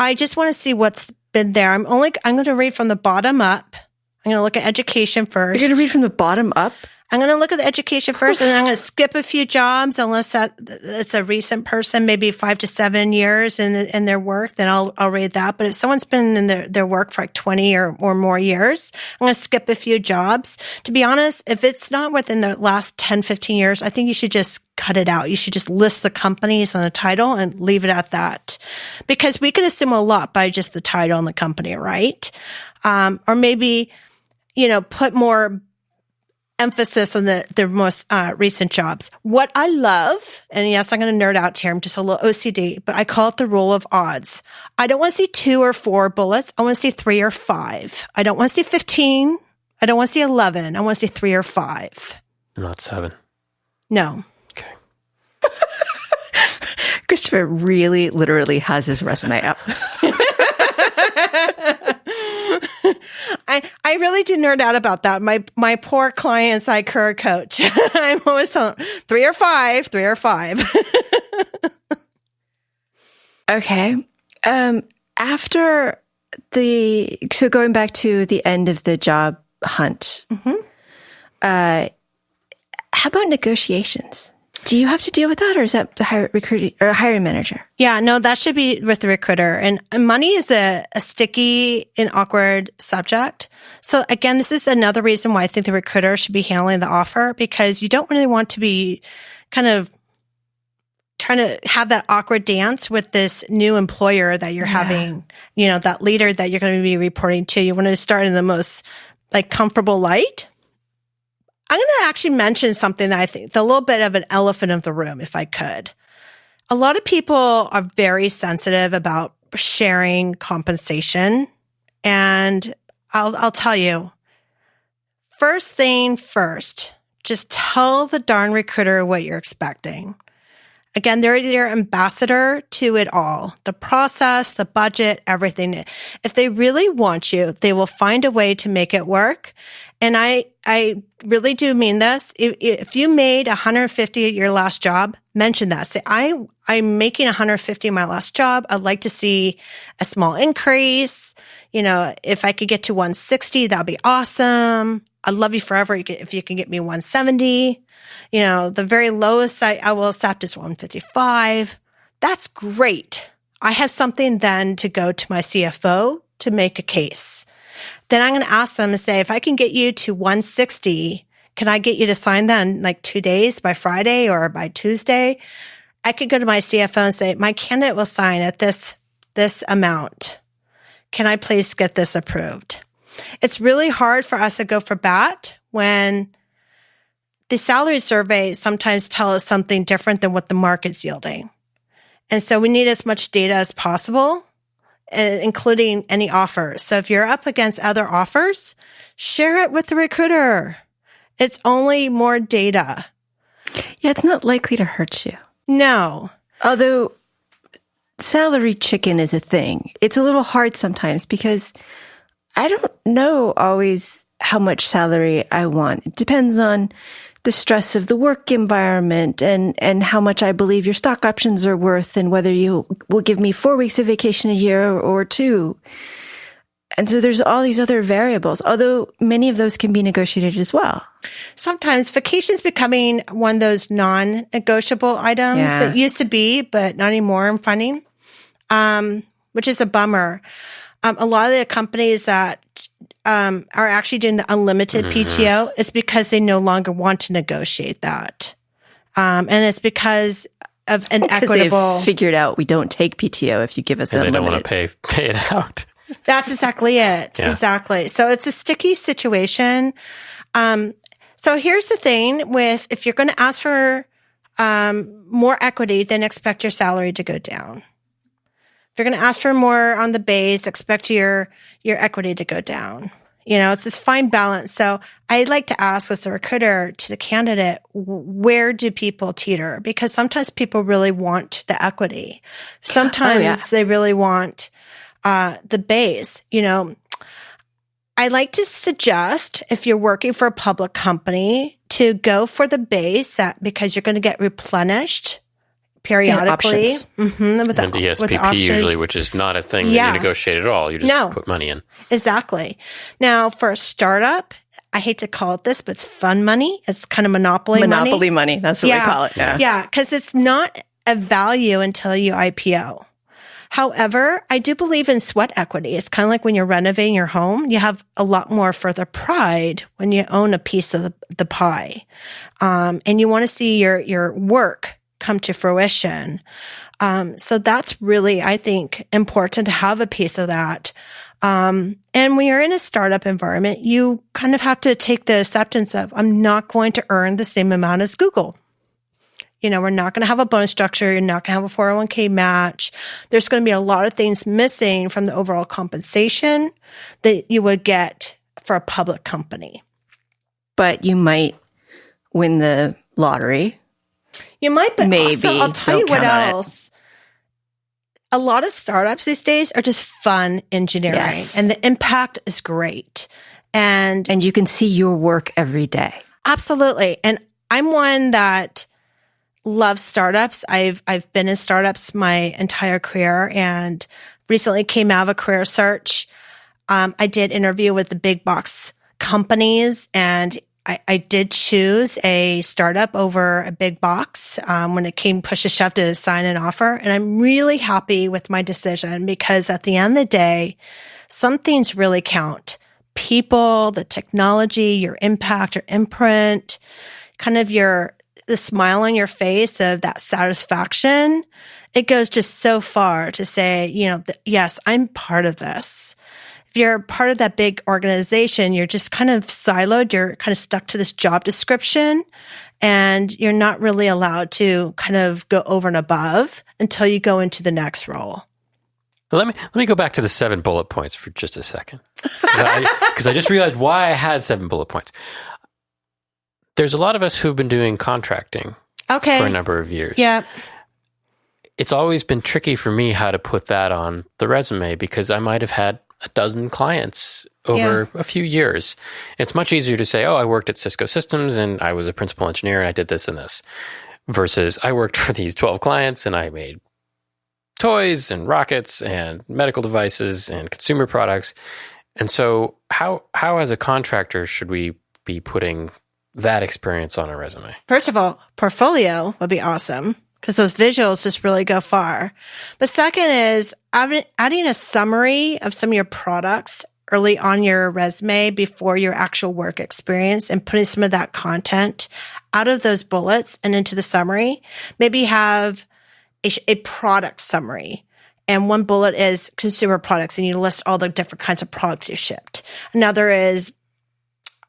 I just want to see what's been there. I'm going to read from the bottom up I'm going to look at education first. You're going to read from the bottom up? I'm going to look at the education first, and then I'm going to skip a few jobs unless it's a recent person, maybe 5 to 7 years in their work. Then I'll read that. But if someone's been in their work for like 20 or more years, I'm going to skip a few jobs. To be honest, if it's not within the last 10, 15 years, I think you should just cut it out. You should just list the companies and the title and leave it at that, because we can assume a lot by just the title and the company, right? Or maybe, put more emphasis on the most recent jobs. What I love, and yes, I'm going to nerd out here, I'm just a little OCD, but I call it the rule of odds. I don't want to see 2 or 4 bullets. I want to see 3 or 5. I don't want to see 15. I don't want to see 11. I want to see 3 or 5. Not 7. No. Okay. Christopher really literally has his resume up. I really do nerd out about that. My poor clients I career coach. I'm always telling them 3 or 5, 3 or 5. Okay. So going back to the end of the job hunt, how about negotiations? Do you have to deal with that, or is that the hiring manager? Yeah, no, that should be with the recruiter. And money is a sticky and awkward subject. So again, this is another reason why I think the recruiter should be handling the offer, because you don't really want to be kind of trying to have that awkward dance with this new employer that you're having, that leader that you're going to be reporting to. You want to start in the most comfortable light. I'm going to actually mention something that I think a little bit of an elephant in the room, if I could. A lot of people are very sensitive about sharing compensation. And I'll tell you, first thing first, just tell the darn recruiter what you're expecting. Again, they're your ambassador to it all, the process, the budget, everything. If they really want you, they will find a way to make it work. And I really do mean this. If you made $150 at your last job, mention that. Say, I'm making $150 in my last job. I'd like to see a small increase. If I could get to $160, that'd be awesome. I'd love you forever if you can get me $170. The very lowest I will accept is $155. That's great. I have something then to go to my CFO to make a case. Then I'm going to ask them and say, if I can get you to $160, can I get you to sign that in 2 days, by Friday or by Tuesday? I could go to my CFO and say, my candidate will sign at this amount. Can I please get this approved? It's really hard for us to go for bat when the salary surveys sometimes tell us something different than what the market's yielding. And so we need as much data as possible, including any offers. So if you're up against other offers, share it with the recruiter. It's only more data. Yeah, it's not likely to hurt you. No. Although salary chicken is a thing. It's a little hard sometimes because I don't know always how much salary I want. It depends on the stress of the work environment and how much I believe your stock options are worth and whether you will give me 4 weeks of vacation a year or 2. And so there's all these other variables, although many of those can be negotiated as well. Sometimes vacation's becoming one of those non-negotiable items. Yeah. It used to be, but not anymore, I'm finding, which is a bummer. A lot of the companies that are actually doing the unlimited PTO, it's because they no longer want to negotiate that. And it's because of an equitable... They've figured out we don't take PTO if you give us unlimited. They don't want to pay it out. That's exactly it. Yeah. Exactly. So it's a sticky situation. So here's the thing with, if you're going to ask for more equity, then expect your salary to go down. If you're going to ask for more on the base, expect your equity to go down. It's this fine balance. So I like to ask as a recruiter to the candidate, where do people teeter? Because sometimes people really want the equity. Sometimes they really want the base. I like to suggest, if you're working for a public company, to go for the base because you're going to get replenished periodically. And the ESPP usually, which is not a thing that you negotiate at all. You just put money in. Exactly. Now, for a startup, I hate to call it this, but it's fun money. It's kind of monopoly money. That's what we call it. Yeah, because it's not a value until you IPO. However, I do believe in sweat equity. It's kind of like when you're renovating your home, you have a lot more further pride when you own a piece of the pie. And you want to see your work come to fruition. So that's really, I think, important to have a piece of that. And when you're in a startup environment, you kind of have to take the acceptance of, I'm not going to earn the same amount as Google. We're not going to have a bonus structure. You're not going to have a 401k match. There's going to be a lot of things missing from the overall compensation that you would get for a public company. But you might win the lottery. You might, but maybe. Also, I'll tell you what else. A lot of startups these days are just fun engineering, and the impact is great. And you can see your work every day. Absolutely. And I'm one that loves startups. I've been in startups my entire career, and recently came out of a career search. I did interview with the big box companies, and I did choose a startup over a big box when it came push to shove to sign an offer. And I'm really happy with my decision, because at the end of the day, some things really count. People, the technology, your impact, your imprint, kind of the smile on your face of that satisfaction. It goes just so far to say, yes, I'm part of this. If you're part of that big organization, you're just kind of siloed. You're kind of stuck to this job description, and you're not really allowed to kind of go over and above until you go into the next role. Let me go back to the 7 bullet points for just a second, because I just realized why I had 7 bullet points. There's a lot of us who've been doing contracting for a number of years. Yeah. It's always been tricky for me how to put that on the resume, because I might have had a dozen clients over a few years. It's much easier to say, I worked at Cisco Systems and I was a principal engineer and I did this and this, versus I worked for these 12 clients and I made toys and rockets and medical devices and consumer products. And so how as a contractor should we be putting that experience on a resume? First of all, portfolio would be awesome, because those visuals just really go far. But second is adding a summary of some of your products early on your resume before your actual work experience, and putting some of that content out of those bullets and into the summary. Maybe have a product summary. And one bullet is consumer products, and you list all the different kinds of products you shipped. Another is,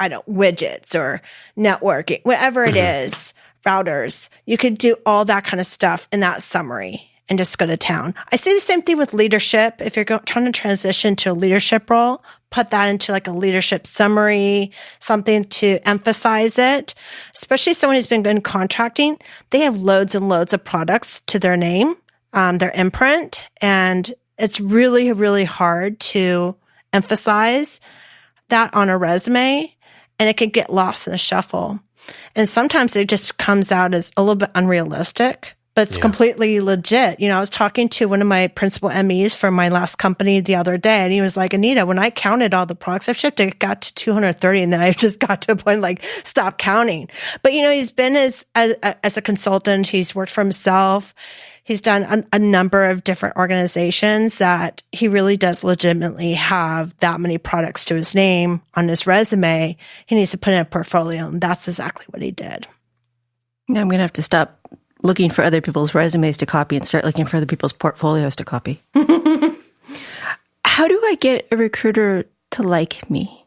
widgets or networking, whatever it is, routers. You could do all that kind of stuff in that summary and just go to town. I say the same thing with leadership. If you're trying to transition to a leadership role, put that into like a leadership summary, something to emphasize it. Especially someone who's been in contracting, they have loads and loads of products to their name, their imprint, and it's really, really hard to emphasize that on a resume, and it can get lost in the shuffle. And sometimes it just comes out as a little bit unrealistic, but it's completely legit. I was talking to one of my principal MEs from my last company the other day, and he was like, Anita, when I counted all the products I've shipped, it got to 230, and then I just got to a point like, stop counting. But, he's been as a consultant. He's worked for himself. He's done a number of different organizations that he really does legitimately have that many products to his name on his resume. He needs to put in a portfolio, and that's exactly what he did. Now I'm going to have to stop looking for other people's resumes to copy and start looking for other people's portfolios to copy. How do I get a recruiter to like me?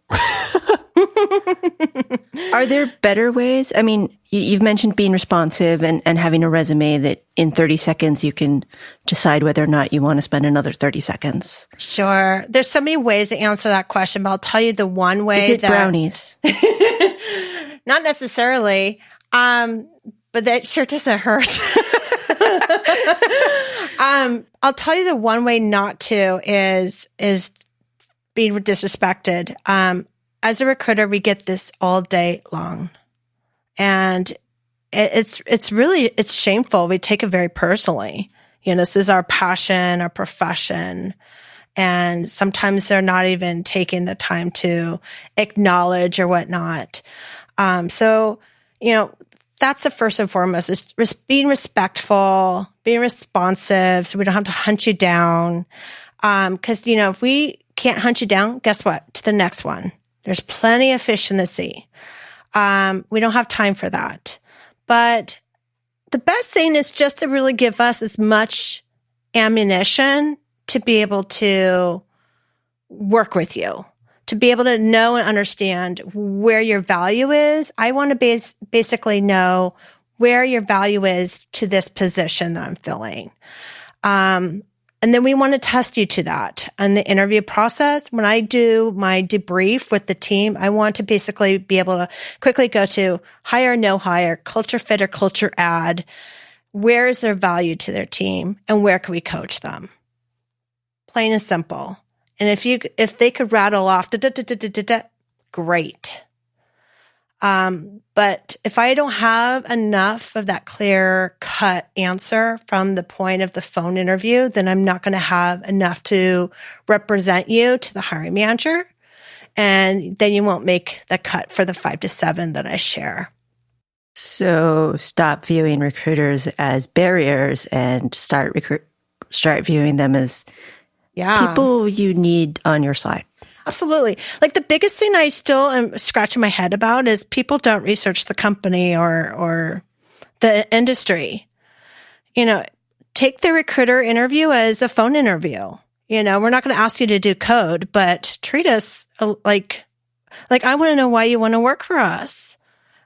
Are there better ways? I mean, you've mentioned being responsive and having a resume that in 30 seconds you can decide whether or not you want to spend another 30 seconds. Sure. There's so many ways to answer that question, but I'll tell you the one way. Is it brownies? Not necessarily, but that sure doesn't hurt. I'll tell you the one way not to is being disrespected. As a recruiter, we get this all day long. And it's shameful. We take it very personally. This is our passion, our profession. And sometimes they're not even taking the time to acknowledge or whatnot. So, that's the first and foremost, is being respectful, being responsive, so we don't have to hunt you down. Because, if we can't hunt you down, guess what? To the next one. There's plenty of fish in the sea. We don't have time for that. But the best thing is just to really give us as much ammunition to be able to work with you, to be able to know and understand where your value is. I want to basically know where your value is to this position that I'm filling. And then we want to test you to that. In the interview process, when I do my debrief with the team, I want to basically be able to quickly go to hire, no hire, culture fit or culture add. Where is their value to their team and where can we coach them? Plain and simple. And if they could rattle off, great. But if I don't have enough of that clear cut answer from the point of the phone interview, then I'm not going to have enough to represent you to the hiring manager. And then you won't make the cut for the 5 to 7 that I share. So stop viewing recruiters as barriers and start viewing them as people you need on your side. Absolutely. Like the biggest thing I still am scratching my head about is people don't research the company or the industry. Take the recruiter interview as a phone interview. We're not going to ask you to do code, but treat us like I want to know why you want to work for us.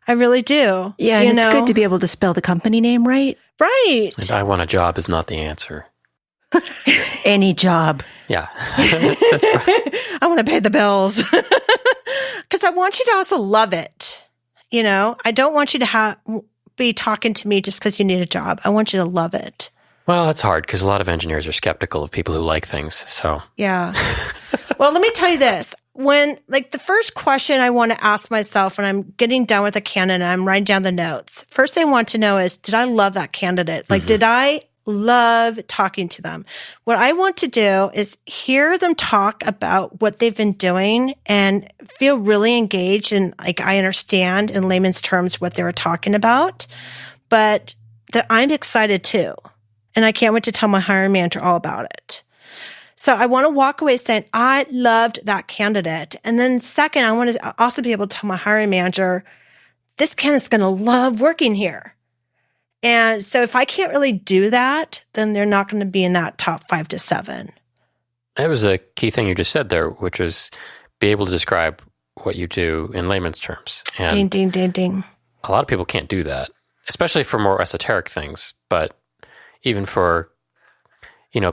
I really do. Yeah, and it's good to be able to spell the company name right. Right. And I want a job is not the answer. Any job. Yeah. I want to pay the bills. Because I want you to also love it. I don't want you to be talking to me just because you need a job. I want you to love it. Well, that's hard because a lot of engineers are skeptical of people who like things. So yeah. Well, let me tell you this. When the first question I want to ask myself when I'm getting done with a candidate, I'm writing down the notes. First thing I want to know is, did I love that candidate? Did I love talking to them? What I want to do is hear them talk about what they've been doing and feel really engaged and I understand in layman's terms what they were talking about, but that I'm excited too. And I can't wait to tell my hiring manager all about it. So I want to walk away saying, I loved that candidate. And then second, I want to also be able to tell my hiring manager, this candidate's going to love working here. And so if I can't really do that, then they're not going to be in that top 5 to 7. That was a key thing you just said there, which is be able to describe what you do in layman's terms. And ding, ding, ding, ding. A lot of people can't do that, especially for more esoteric things. But even for,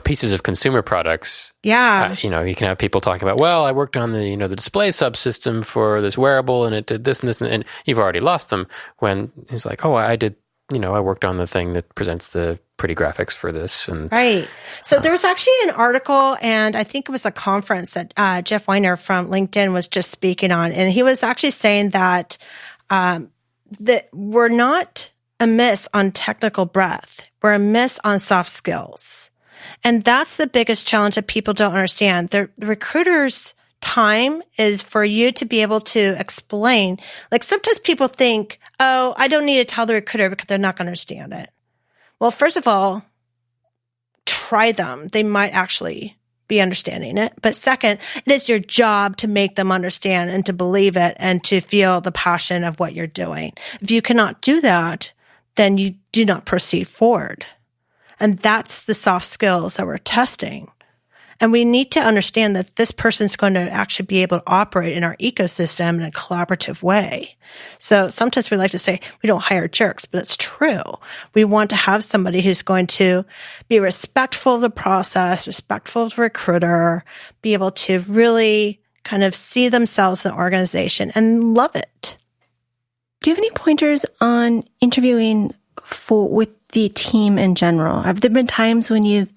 pieces of consumer products, you can have people talking about, well, I worked on the, the display subsystem for this wearable and it did this and this, and you've already lost them when he's like, oh, I did. I worked on the thing that presents the pretty graphics for this. And right. So there was actually an article, and I think it was a conference that Jeff Weiner from LinkedIn was just speaking on. And he was actually saying that that we're not amiss on technical breadth. We're amiss on soft skills. And that's the biggest challenge that people don't understand. The recruiter's time is for you to be able to explain. Sometimes people think, oh, I don't need to tell the recruiter because they're not going to understand it. Well, first of all, try them. They might actually be understanding it. But second, it is your job to make them understand and to believe it and to feel the passion of what you're doing. If you cannot do that, then you do not proceed forward. And that's the soft skills that we're testing. And we need to understand that this person's going to actually be able to operate in our ecosystem in a collaborative way. So sometimes we like to say we don't hire jerks, but it's true. We want to have somebody who's going to be respectful of the process, respectful of the recruiter, be able to really kind of see themselves in the organization and love it. Do you have any pointers on interviewing with the team in general? Have there been times when you've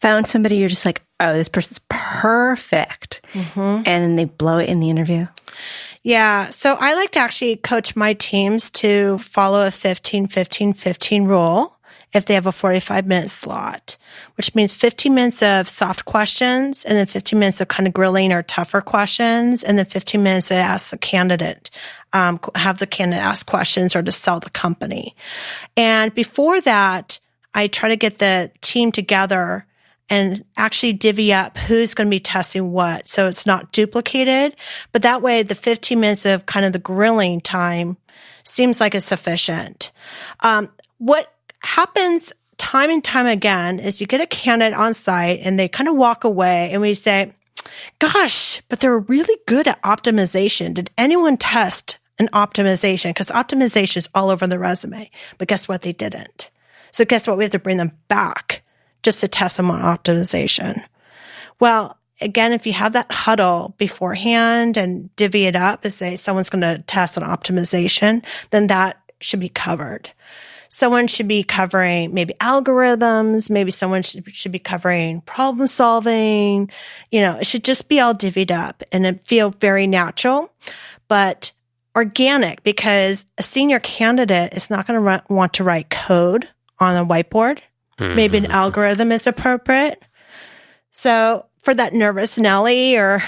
found somebody you're just like, oh, this person's perfect, and then they blow it in the interview? Yeah. So I like to actually coach my teams to follow a 15-15-15 rule if they have a 45-minute slot, which means 15 minutes of soft questions and then 15 minutes of kind of grilling or tougher questions, and then 15 minutes to ask the candidate, have the candidate ask questions or to sell the company. And before that, I try to get the team together and actually divvy up who's going to be testing what. So it's not duplicated, but that way the 15 minutes of kind of the grilling time seems like it's sufficient. What happens time and time again is you get a candidate on site and they kind of walk away and we say, gosh, but they're really good at optimization. Did anyone test an optimization? Because optimization is all over the resume, but guess what? They didn't. So guess what? We have to bring them back just to test them on optimization. Well, again, if you have that huddle beforehand and divvy it up and say someone's going to test on optimization, then that should be covered. Someone should be covering maybe algorithms. Maybe someone should be covering problem solving. It should just be all divvied up and it feel very natural, but organic, because a senior candidate is not going to want to write code on a whiteboard. Maybe an algorithm is appropriate. So for that nervous Nelly or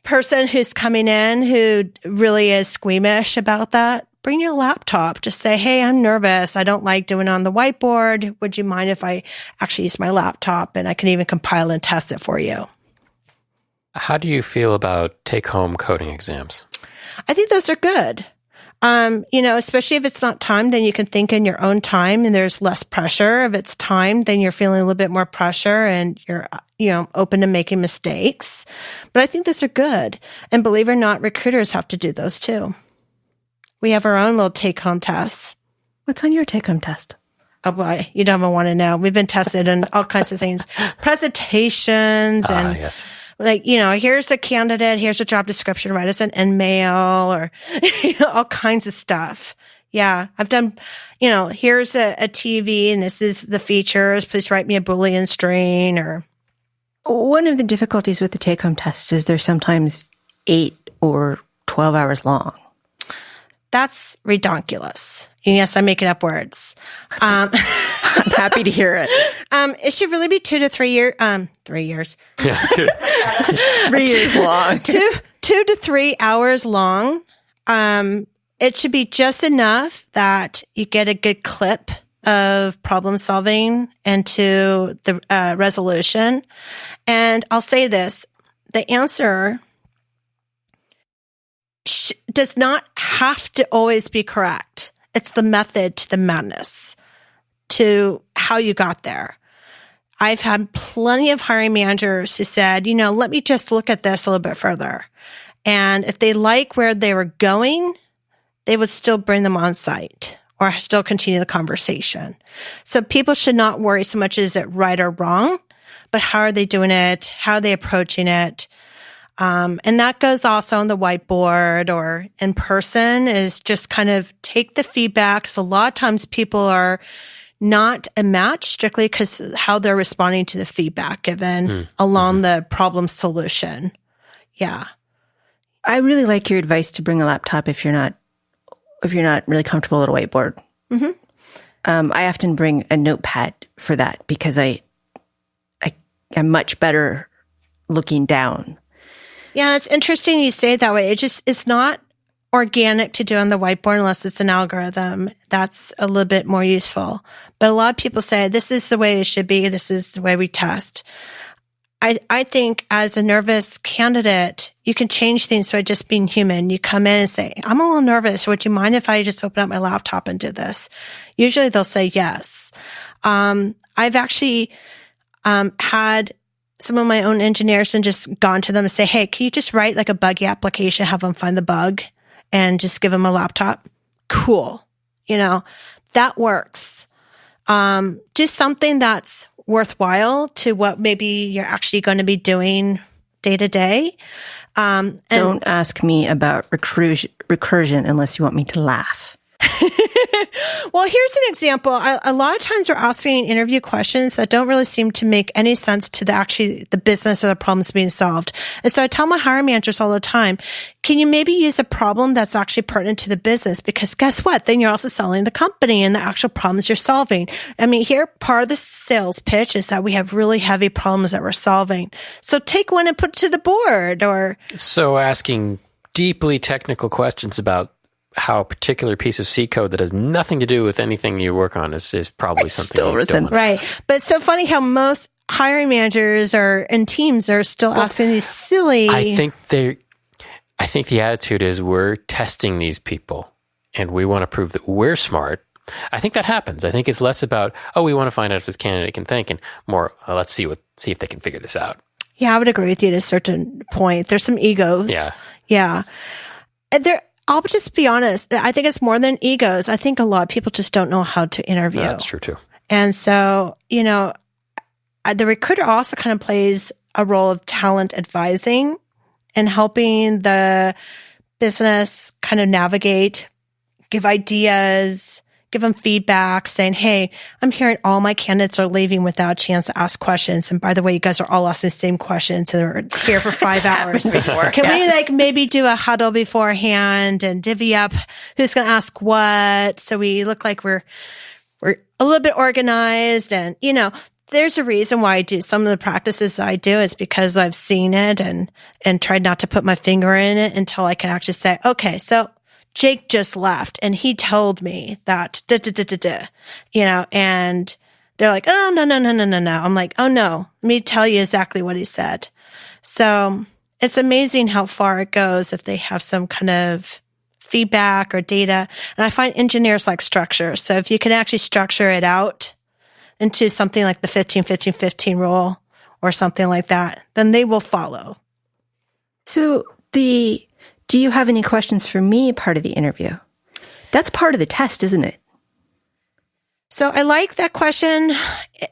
person who's coming in who really is squeamish about that, bring your laptop. Just say, hey, I'm nervous. I don't like doing it on the whiteboard. Would you mind if I actually use my laptop and I can even compile and test it for you? How do you feel about take-home coding exams? I think those are good. Especially if it's not timed, then you can think in your own time and there's less pressure. If it's timed, then you're feeling a little bit more pressure and you're, open to making mistakes. But I think those are good. And believe it or not, recruiters have to do those too. We have our own little take-home tests. What's on your take-home test? Oh boy, you don't even want to know. We've been tested in all kinds of things, presentations and yes. Here's a candidate, here's a job description, write us an email or all kinds of stuff. Yeah. I've done, here's a TV and this is the features. Please write me a Boolean string or. One of the difficulties with the take-home tests is they're sometimes 8 or 12 hours long. That's redonkulous. Yes, I'm making up words. I'm happy to hear it. It should really be 2 to 3 years. 3 years. 3 years long. 2 to 3 hours long. It should be just enough that you get a good clip of problem solving into the resolution. And I'll say this: the answer does not have to always be correct. It's the method to the madness, to how you got there. I've had plenty of hiring managers who said, let me just look at this a little bit further. And if they like where they were going, they would still bring them on site or still continue the conversation. So people should not worry so much, is it right or wrong, but how are they doing it? How are they approaching it? And that goes also on the whiteboard or in person, is just kind of take the feedback. So a lot of times people are not a match strictly because how they're responding to the feedback given along the problem solution. Yeah. I really like your advice to bring a laptop if you're not really comfortable at a whiteboard. Mm-hmm. I often bring a notepad for that because I'm much better looking down. Yeah, it's interesting you say it that way. It's not organic to do on the whiteboard unless it's an algorithm. That's a little bit more useful. But a lot of people say, this is the way it should be. This is the way we test. I think as a nervous candidate, you can change things by just being human. You come in and say, I'm a little nervous. Would you mind if I just open up my laptop and do this? Usually they'll say yes. I've actually had some of my own engineers and just gone to them and say, hey, can you just write like a buggy application, have them find the bug and just give them a laptop? Cool. That works. Do something that's worthwhile to what maybe you're actually going to be doing day to day. Don't ask me about recursion unless you want me to laugh. Well, here's an example. A lot of times we're asking interview questions that don't really seem to make any sense to the business or the problems being solved. And so I tell my hiring managers all the time, can you maybe use a problem that's actually pertinent to the business? Because guess what? Then you're also selling the company and the actual problems you're solving. I mean, here, part of the sales pitch is that we have really heavy problems that we're solving. So take one and put it to the board. So asking deeply technical questions about how a particular piece of C code that has nothing to do with anything you work on is probably something you don't want. Right. But it's so funny how most hiring managers and teams are still asking these silly... I think the attitude is we're testing these people and we want to prove that we're smart. I think that happens. I think it's less about, we want to find out if this candidate can think, and more, let's see if they can figure this out. Yeah, I would agree with you at a certain point. There's some egos. Yeah. I'll just be honest. I think it's more than egos. I think a lot of people just don't know how to interview. That's true too. And so, the recruiter also kind of plays a role of talent advising and helping the business kind of navigate, give ideas, give them feedback, saying, hey, I'm hearing all my candidates are leaving without a chance to ask questions. And by the way, you guys are all asking the same questions and they're here for 5 hours. Can we maybe do a huddle beforehand and divvy up who's going to ask what? So we look like we're a little bit organized. And, there's a reason why I do some of the practices I do is because I've seen it and tried not to put my finger in it until I can actually say, okay, so Jake just left and he told me that, and they're like, oh, no. I'm like, oh no, let me tell you exactly what he said. So it's amazing how far it goes if they have some kind of feedback or data. And I find engineers like structure. So if you can actually structure it out into something like the 15-15-15 rule or something like that, then they will follow. So do you have any questions for me part of the interview? That's part of the test, isn't it? So I like that question.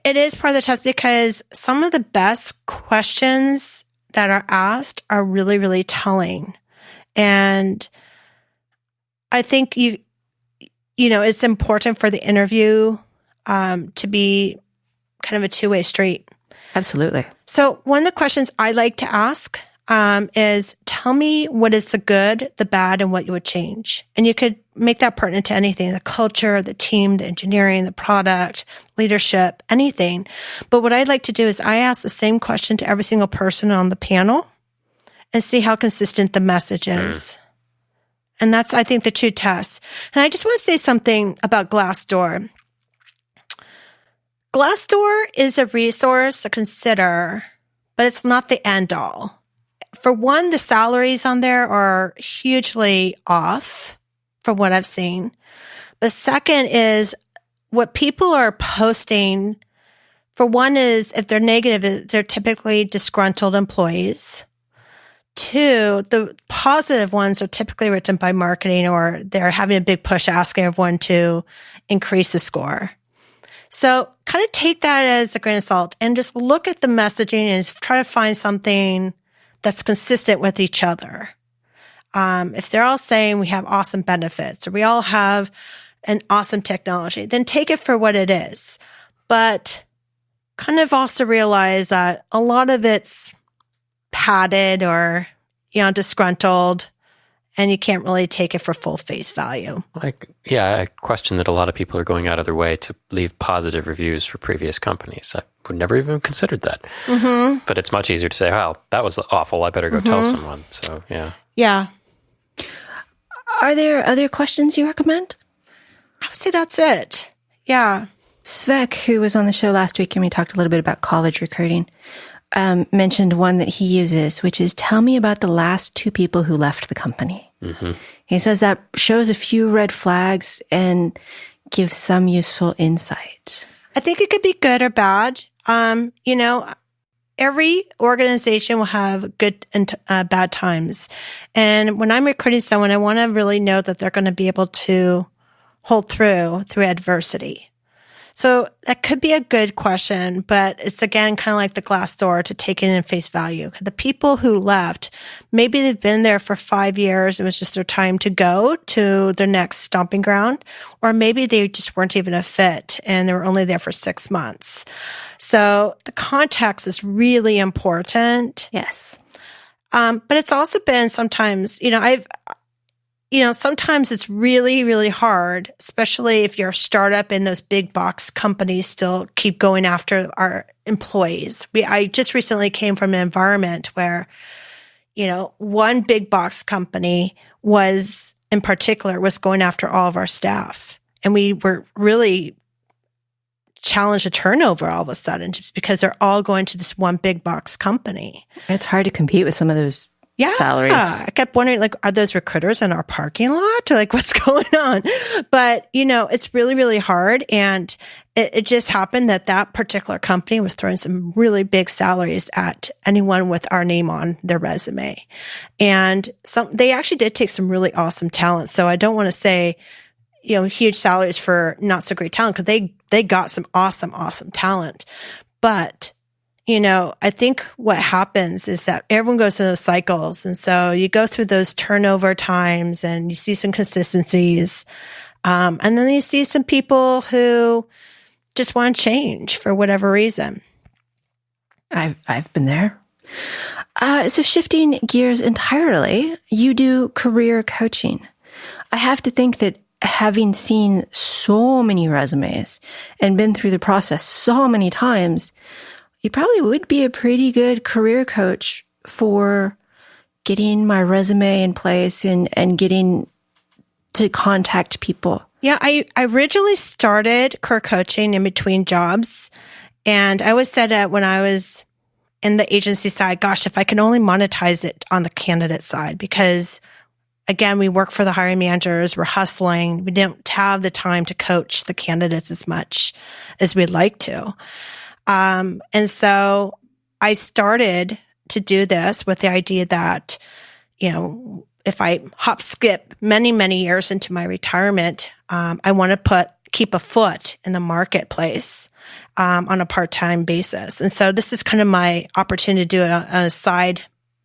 It is part of the test because some of the best questions that are asked are really, really telling. And I think it's important for the interview to be kind of a two-way street. Absolutely. So one of the questions I like to ask is tell me what is the good, the bad, and what you would change. And you could make that pertinent to anything, the culture, the team, the engineering, the product, leadership, anything. But what I'd like to do is I ask the same question to every single person on the panel and see how consistent the message is. And that's, I think, the true test. And I just want to say something about Glassdoor. Glassdoor is a resource to consider, but it's not the end all. For one, the salaries on there are hugely off from what I've seen. But second is what people are posting. For one is if they're negative, they're typically disgruntled employees. Two, the positive ones are typically written by marketing or they're having a big push asking everyone to increase the score. So kind of take that as a grain of salt and just look at the messaging and try to find something that's consistent with each other. If they're all saying we have awesome benefits or we all have an awesome technology, then take it for what it is. But kind of also realize that a lot of it's padded or, disgruntled, and you can't really take it for full face value. I question that a lot of people are going out of their way to leave positive reviews for previous companies. I would never even considered that. Mm-hmm. But it's much easier to say, "Well, that was awful. I better go tell someone." So, yeah. Yeah. Are there other questions you recommend? I would say that's it. Yeah. Svek, who was on the show last week and we talked a little bit about college recruiting, mentioned one that he uses, which is tell me about the last 2 people who left the company. Mm-hmm. He says that shows a few red flags and gives some useful insight. I think it could be good or bad. Every organization will have good and bad times. And when I'm recruiting someone, I want to really know that they're going to be able to hold through adversity. So that could be a good question, but it's again kind of like the glass door to take it in face value. The people who left, maybe they've been there for 5 years. It was just their time to go to their next stomping ground, or maybe they just weren't even a fit and they were only there for 6 months. So the context is really important. Yes. But it's also been sometimes, sometimes it's really, really hard, especially if you're a startup and those big box companies still keep going after our employees. I just recently came from an environment where, one big box company was going after all of our staff. And we were really challenged to turnover all of a sudden just because they're all going to this one big box company. It's hard to compete with some of those salaries. I kept wondering, are those recruiters in our parking lot? Or what's going on? But, it's really, really hard. And it just happened that particular company was throwing some really big salaries at anyone with our name on their resume. And they actually did take some really awesome talent. So I don't want to say, huge salaries for not so great talent, because they got some awesome, awesome talent. But I think what happens is that everyone goes through those cycles. And so you go through those turnover times and you see some consistencies. And then you see some people who just want to change for whatever reason. I've been there. So shifting gears entirely, you do career coaching. I have to think that having seen so many resumes and been through the process so many times, you probably would be a pretty good career coach for getting my resume in place and getting to contact people. Yeah, I originally started career coaching in between jobs. And I always said that when I was in the agency side, gosh, if I can only monetize it on the candidate side, because again, we work for the hiring managers, we're hustling. We don't have the time to coach the candidates as much as we'd like to. And so I started to do this with the idea that, if I hop skip many, many years into my retirement, I want to keep a foot in the marketplace on a part-time basis. And so this is kind of my opportunity to do it on a side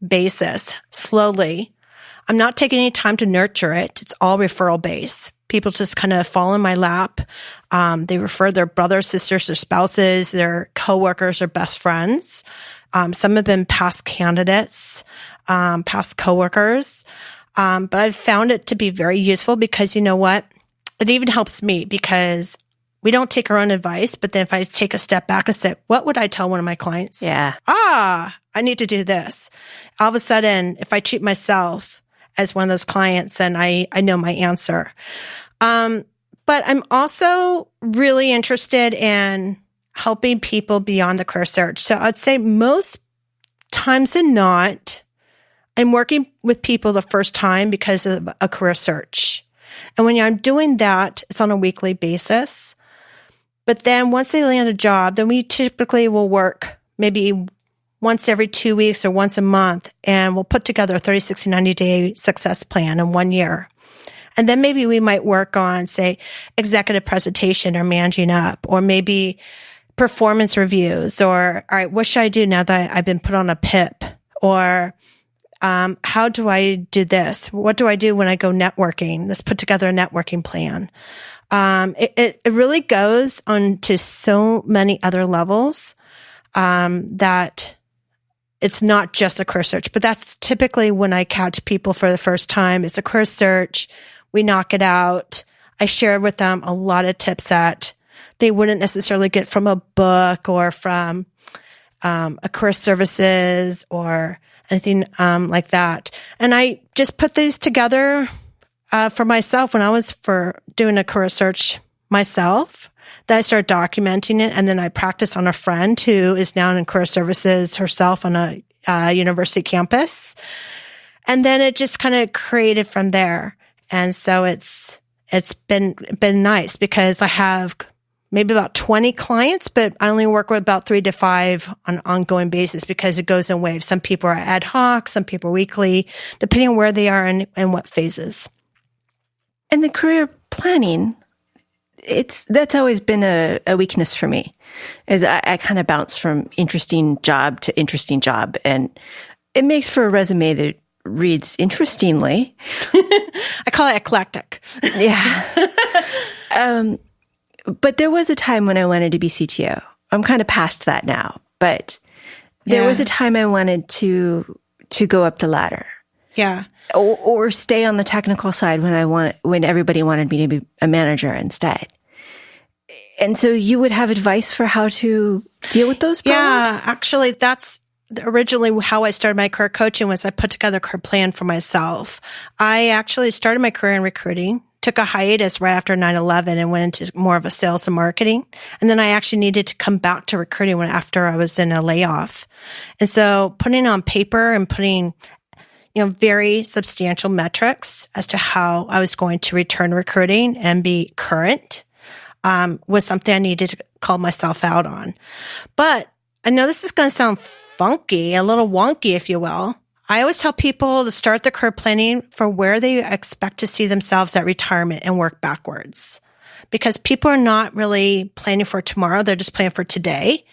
basis, slowly. I'm not taking any time to nurture it. It's all referral based. People just kind of fall in my lap. They refer their brothers, sisters, their spouses, their coworkers, their best friends. Some have been past candidates, past coworkers. But I've found it to be very useful because you know what? It even helps me because we don't take our own advice. But then if I take a step back and say, what would I tell one of my clients? Yeah. I need to do this. All of a sudden, if I treat myself as one of those clients, then I know my answer. But I'm also really interested in helping people beyond the career search. So I'd say most times than not, I'm working with people the first time because of a career search. And when I'm doing that, it's on a weekly basis. But then once they land a job, then we typically will work maybe once every 2 weeks or once a month, and we'll put together a 30, 60, 90-day success plan in 1 year. And then maybe we might work on, say, executive presentation or managing up, or maybe performance reviews, or, all right, what should I do now that I've been put on a PIP? Or how do I do this? What do I do when I go networking? Let's put together a networking plan. It really goes on to so many other levels that it's not just a career search. But that's typically when I catch people for the first time. It's a career search. We knock it out. I share with them a lot of tips that they wouldn't necessarily get from a book or from a career services or anything like that. And I just put these together for myself when I was doing a career search myself. Then I started documenting it, and then I practiced on a friend who is now in career services herself on a university campus. And then it just kind of created from there. And so it's been nice because I have maybe about 20 clients, but I only work with about 3 to 5 on an ongoing basis because it goes in waves. Some people are ad hoc, some people are weekly, depending on where they are and what phases. And the career planning, that's always been a weakness for me, is I kind of bounce from interesting job to interesting job, and it makes for a resume that reads interestingly. I call it eclectic. Yeah. But there was a time when I wanted to be CTO. I'm kind of past that now, but there was a time I wanted to go up the ladder. Yeah. Or stay on the technical side when everybody wanted me to be a manager instead. And so you would have advice for how to deal with those problems? Yeah, actually, that's originally how I started my career coaching. Was I put together a career plan for myself. I actually started my career in recruiting, took a hiatus right after 9/11 and went into more of a sales and marketing. And then I actually needed to come back to recruiting after I was in a layoff. And so putting on paper and putting very substantial metrics as to how I was going to return recruiting and be current was something I needed to call myself out on. But I know this is going to sound funky, a little wonky, if you will. I always tell people to start their career planning for where they expect to see themselves at retirement and work backwards. Because people are not really planning for tomorrow. They're just planning for today.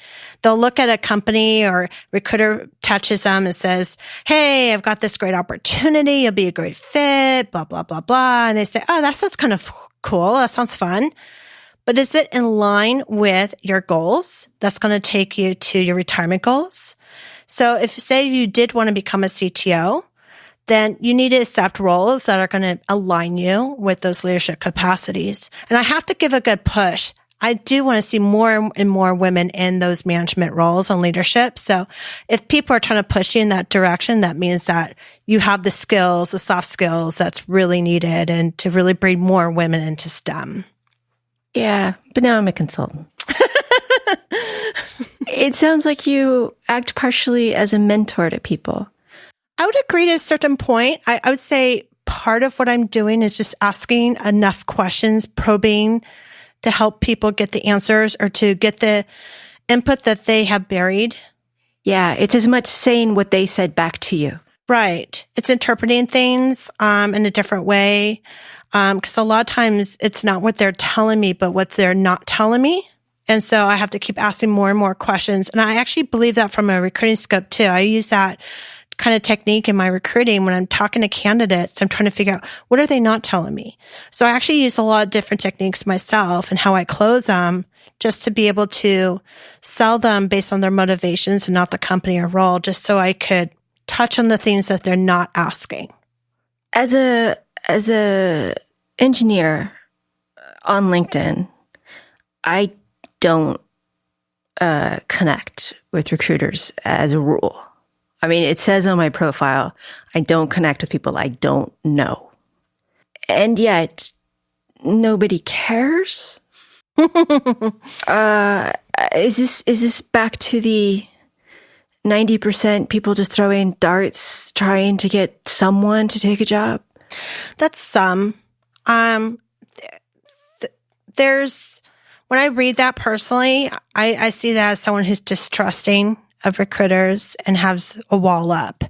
They'll look at a company or recruiter touches them and says, hey, I've got this great opportunity. You'll be a great fit, blah, blah, blah, blah. And they say, oh, that sounds kind of cool. That sounds fun. But is it in line with your goals? That's going to take you to your retirement goals. So if, say, you did want to become a CTO, then you need to accept roles that are going to align you with those leadership capacities. And I have to give a good push. I do want to see more and more women in those management roles and leadership. So if people are trying to push you in that direction, that means that you have the skills, the soft skills that's really needed, and to really bring more women into STEM. Yeah, but now I'm a consultant. It sounds like you act partially as a mentor to people. I would agree to a certain point. I would say part of what I'm doing is just asking enough questions, probing to help people get the answers or to get the input that they have buried. Yeah, it's as much saying what they said back to you. Right. It's interpreting things in a different way. Because a lot of times it's not what they're telling me, but what they're not telling me. And so I have to keep asking more and more questions. And I actually believe that from a recruiting scope too. I use that kind of technique in my recruiting when I'm talking to candidates. I'm trying to figure out, what are they not telling me? So I actually use a lot of different techniques myself and how I close them just to be able to sell them based on their motivations and not the company or role, just so I could touch on the things that they're not asking. As a engineer on LinkedIn, I don't connect with recruiters as a rule. I mean, it says on my profile, I don't connect with people I don't know. And yet, nobody cares. Is this back to the 90% people just throwing darts, trying to get someone to take a job? That's some. There's, when I read that personally, I see that as someone who's distrusting of recruiters and has a wall up.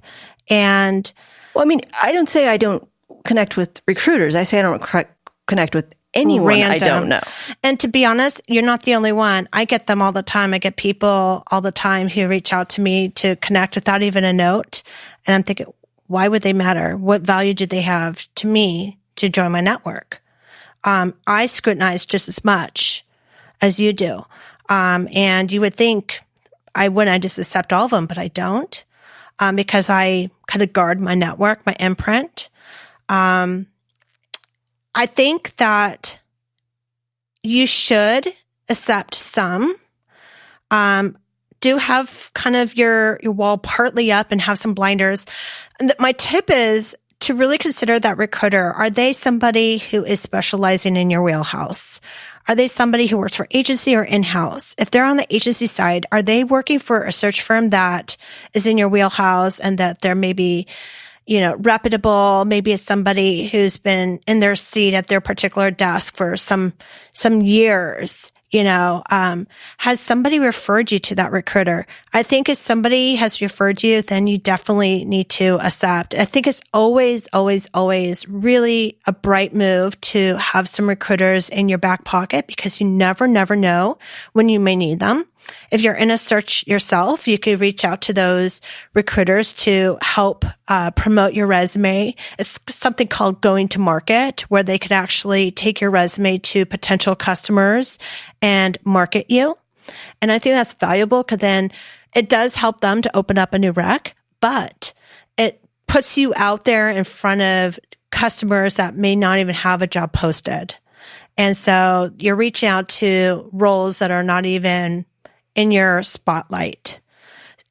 And well, I mean, I don't say I don't connect with recruiters. I say I don't connect with anyone random. I don't know. And to be honest, you're not the only one. I get them all the time. I get people all the time who reach out to me to connect without even a note. And I'm thinking, why would they matter? What value do they have to me to join my network? I scrutinize just as much as you do. And you would think I wouldn't just accept all of them, but I don't, because I kind of guard my network, my imprint. I think that you should accept some. Do have kind of your wall partly up and have some blinders. And my tip is to really consider that recruiter. Are they somebody who is specializing in your wheelhouse? Are they somebody who works for agency or in-house? If they're on the agency side, are they working for a search firm that is in your wheelhouse and that they're maybe, reputable? Maybe it's somebody who's been in their seat at their particular desk for some years. Has somebody referred you to that recruiter? I think if somebody has referred you, then you definitely need to accept. I think it's always, always, always really a bright move to have some recruiters in your back pocket because you never know when you may need them. If you're in a search yourself, you could reach out to those recruiters to help promote your resume. It's something called going to market, where they could actually take your resume to potential customers and market you. And I think that's valuable because then it does help them to open up a new rec, but it puts you out there in front of customers that may not even have a job posted. And so you're reaching out to roles that are not even in your spotlight.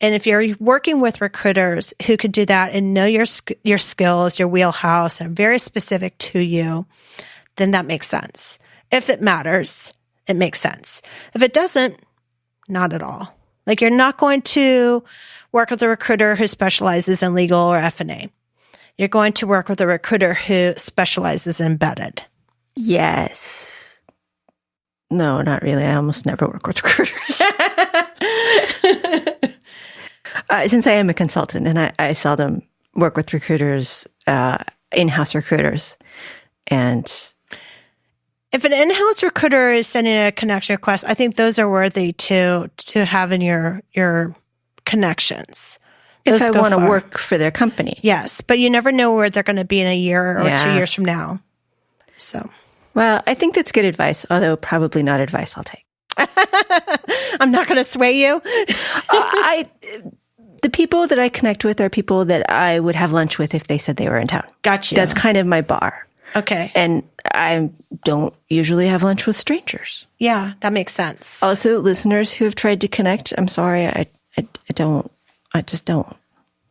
And if you're working with recruiters who could do that and know your skills, your wheelhouse, and very specific to you, then that makes sense. If it matters, it makes sense. If it doesn't, not at all. Like, you're not going to work with a recruiter who specializes in legal or F&A. You're going to work with a recruiter who specializes in embedded. Yes. No, not really. I almost never work with recruiters. Since I am a consultant and I seldom work with recruiters, in-house recruiters. And if an in-house recruiter is sending a connection request, I think those are worthy to have in your connections. If I want to work for their company. Yes, but you never know where they're going to be in a year or 2 years from now. So, well, I think that's good advice, although probably not advice I'll take. I'm not going to sway you. The people that I connect with are people that I would have lunch with if they said they were in town. Gotcha. That's kind of my bar. Okay. And I don't usually have lunch with strangers. Yeah, that makes sense. Also, listeners who have tried to connect, I'm sorry, I just don't.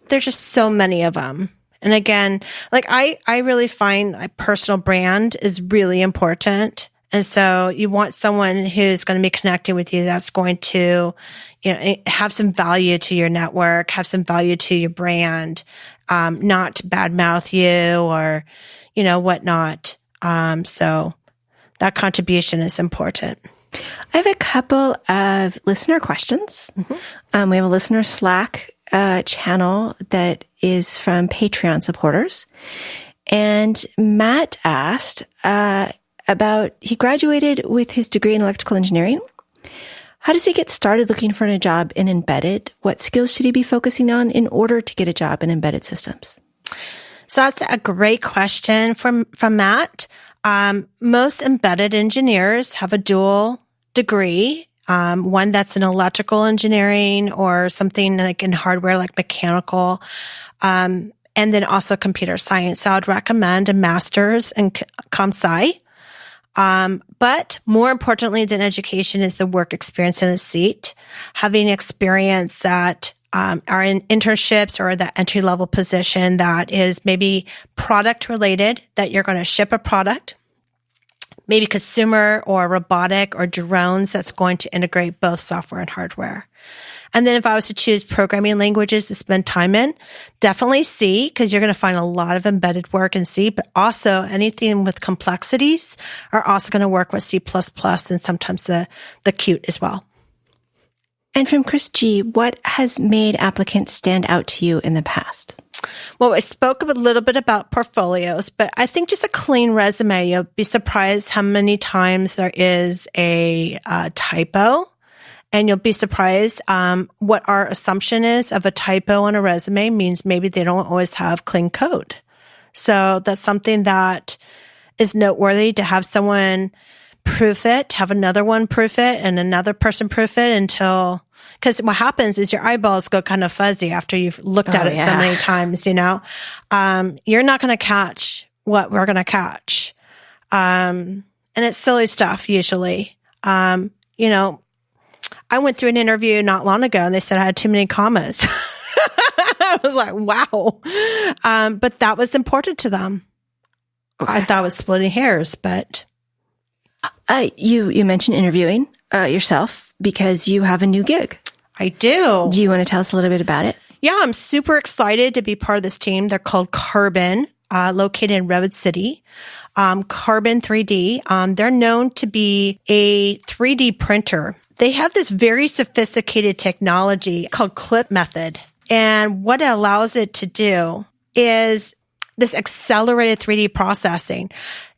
There's just so many of them. And again, like I really find a personal brand is really important. And so you want someone who's going to be connecting with you that's going to, have some value to your network, have some value to your brand, not badmouth you or, whatnot. So that contribution is important. I have a couple of listener questions. Mm-hmm. We have a listener Slack channel that is from Patreon supporters. And Matt asked he graduated with his degree in electrical engineering. How does he get started looking for a job in embedded? What skills should he be focusing on in order to get a job in embedded systems? So that's a great question from Matt. Most embedded engineers have a dual degree, one that's in electrical engineering or something like in hardware, like mechanical, and then also computer science. So I'd recommend a master's in comp-sci. But more importantly than education is the work experience in the seat, having experience that are in internships or that entry-level position that is maybe product-related, that you're going to ship a product, maybe consumer or robotic or drones that's going to integrate both software and hardware. And then if I was to choose programming languages to spend time in, definitely C, because you're going to find a lot of embedded work in C, but also anything with complexities are also going to work with C++ and sometimes the Qt as well. And from Chris G, what has made applicants stand out to you in the past? Well, I spoke a little bit about portfolios, but I think just a clean resume, you'll be surprised how many times there is a typo. And you'll be surprised what our assumption is of a typo on a resume means maybe they don't always have clean code. So that's something that is noteworthy to have someone proof it, have another one proof it, and another person proof it because what happens is your eyeballs go kind of fuzzy after you've looked at it so many times, you're not going to catch what we're going to catch. And it's silly stuff usually. I went through an interview not long ago and they said I had too many commas. I was like, wow. But that was important to them. Okay. I thought it was splitting hairs, but. You mentioned interviewing yourself because you have a new gig. I do. Do you want to tell us a little bit about it? Yeah, I'm super excited to be part of this team. They're called Carbon. located in Redwood City. Carbon 3D. They're known to be a 3D printer. They have this very sophisticated technology called clip method. And what it allows it to do is this accelerated 3D processing.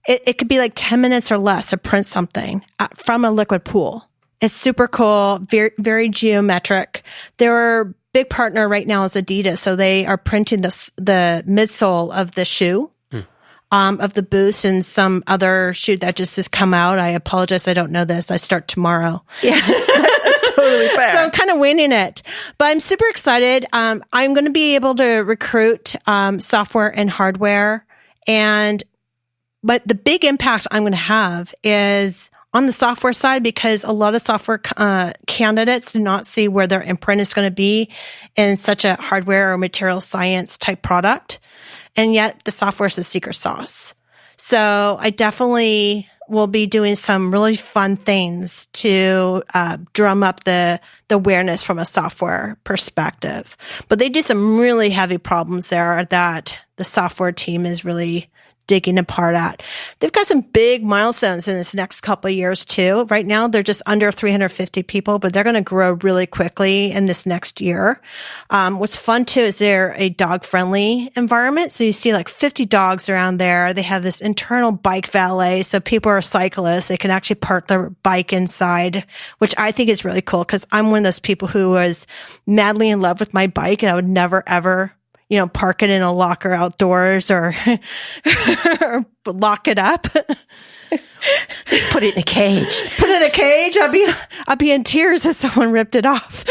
It could be like 10 minutes or less to print something from a liquid pool. It's super cool, very, very geometric. Their big partner right now is Adidas. So they are printing the midsole of the shoe. Of the Boost and some other shoe that just has come out. I apologize. I don't know this. I start tomorrow. Yeah, that's totally fair. So I'm kind of winging it, but I'm super excited. I'm going to be able to recruit software and hardware. But the big impact I'm going to have is on the software side, because a lot of software candidates do not see where their imprint is going to be in such a hardware or material science type product. And yet the software is the secret sauce. So I definitely will be doing some really fun things to drum up the awareness from a software perspective. But they do some really heavy problems there that the software team is really digging apart at. They've got some big milestones in this next couple of years too. Right now, they're just under 350 people, but they're going to grow really quickly in this next year. What's fun too is they're a dog-friendly environment. So you see like 50 dogs around there. They have this internal bike valet. So people are cyclists. They can actually park their bike inside, which I think is really cool because I'm one of those people who was madly in love with my bike and I would never, ever park it in a locker outdoors or lock it up. Put it in a cage. Put it in a cage. I'd be in tears if someone ripped it off.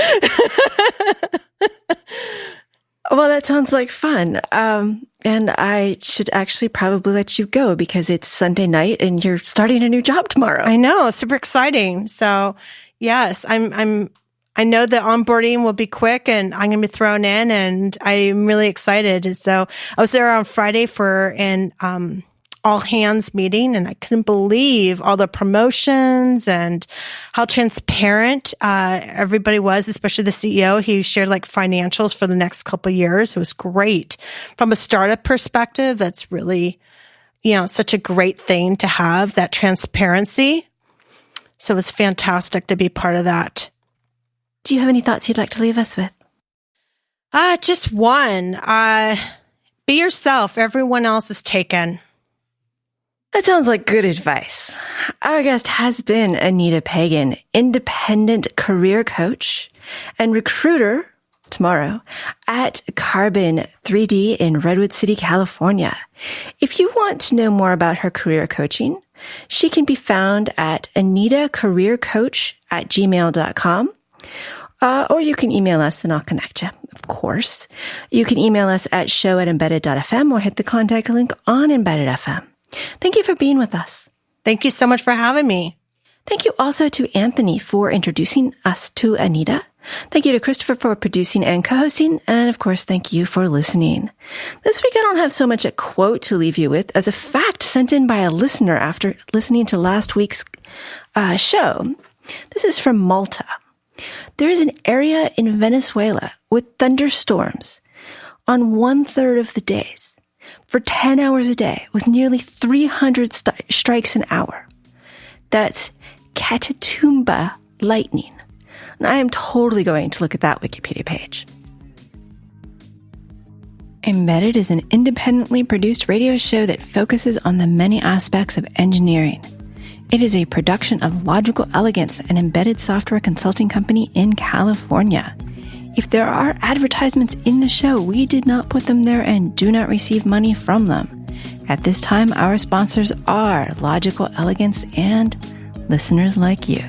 Well, that sounds like fun. And I should actually probably let you go because it's Sunday night and you're starting a new job tomorrow. I know. Super exciting. So yes, I know the onboarding will be quick and I'm going to be thrown in and I'm really excited. So I was there on Friday for an all hands meeting and I couldn't believe all the promotions and how transparent everybody was, especially the CEO. He shared like financials for the next couple of years. It was great. From a startup perspective, that's really, such a great thing to have, that transparency. So it was fantastic to be part of that. Do you have any thoughts you'd like to leave us with? Just one. Be yourself. Everyone else is taken. That sounds like good advice. Our guest has been Anita Pagin, independent career coach and recruiter tomorrow at Carbon 3D in Redwood City, California. If you want to know more about her career coaching, she can be found at anitacareercoach@gmail.com. Or you can email us and I'll connect you, of course. You can email us at show@embedded.fm or hit the contact link on Embedded FM. Thank you for being with us. Thank you so much for having me. Thank you also to Anthony for introducing us to Anita. Thank you to Christopher for producing and co-hosting. And of course, thank you for listening. This week, I don't have so much a quote to leave you with as a fact sent in by a listener after listening to last week's show. This is from Malta. There is an area in Venezuela with thunderstorms on 1/3 of the days for 10 hours a day with nearly 300 strikes an hour. That's Catatumba lightning. And I am totally going to look at that Wikipedia page. Embedded is an independently produced radio show that focuses on the many aspects of engineering. It is a production of Logical Elegance, an embedded software consulting company in California. If there are advertisements in the show, we did not put them there and do not receive money from them. At this time, our sponsors are Logical Elegance and listeners like you.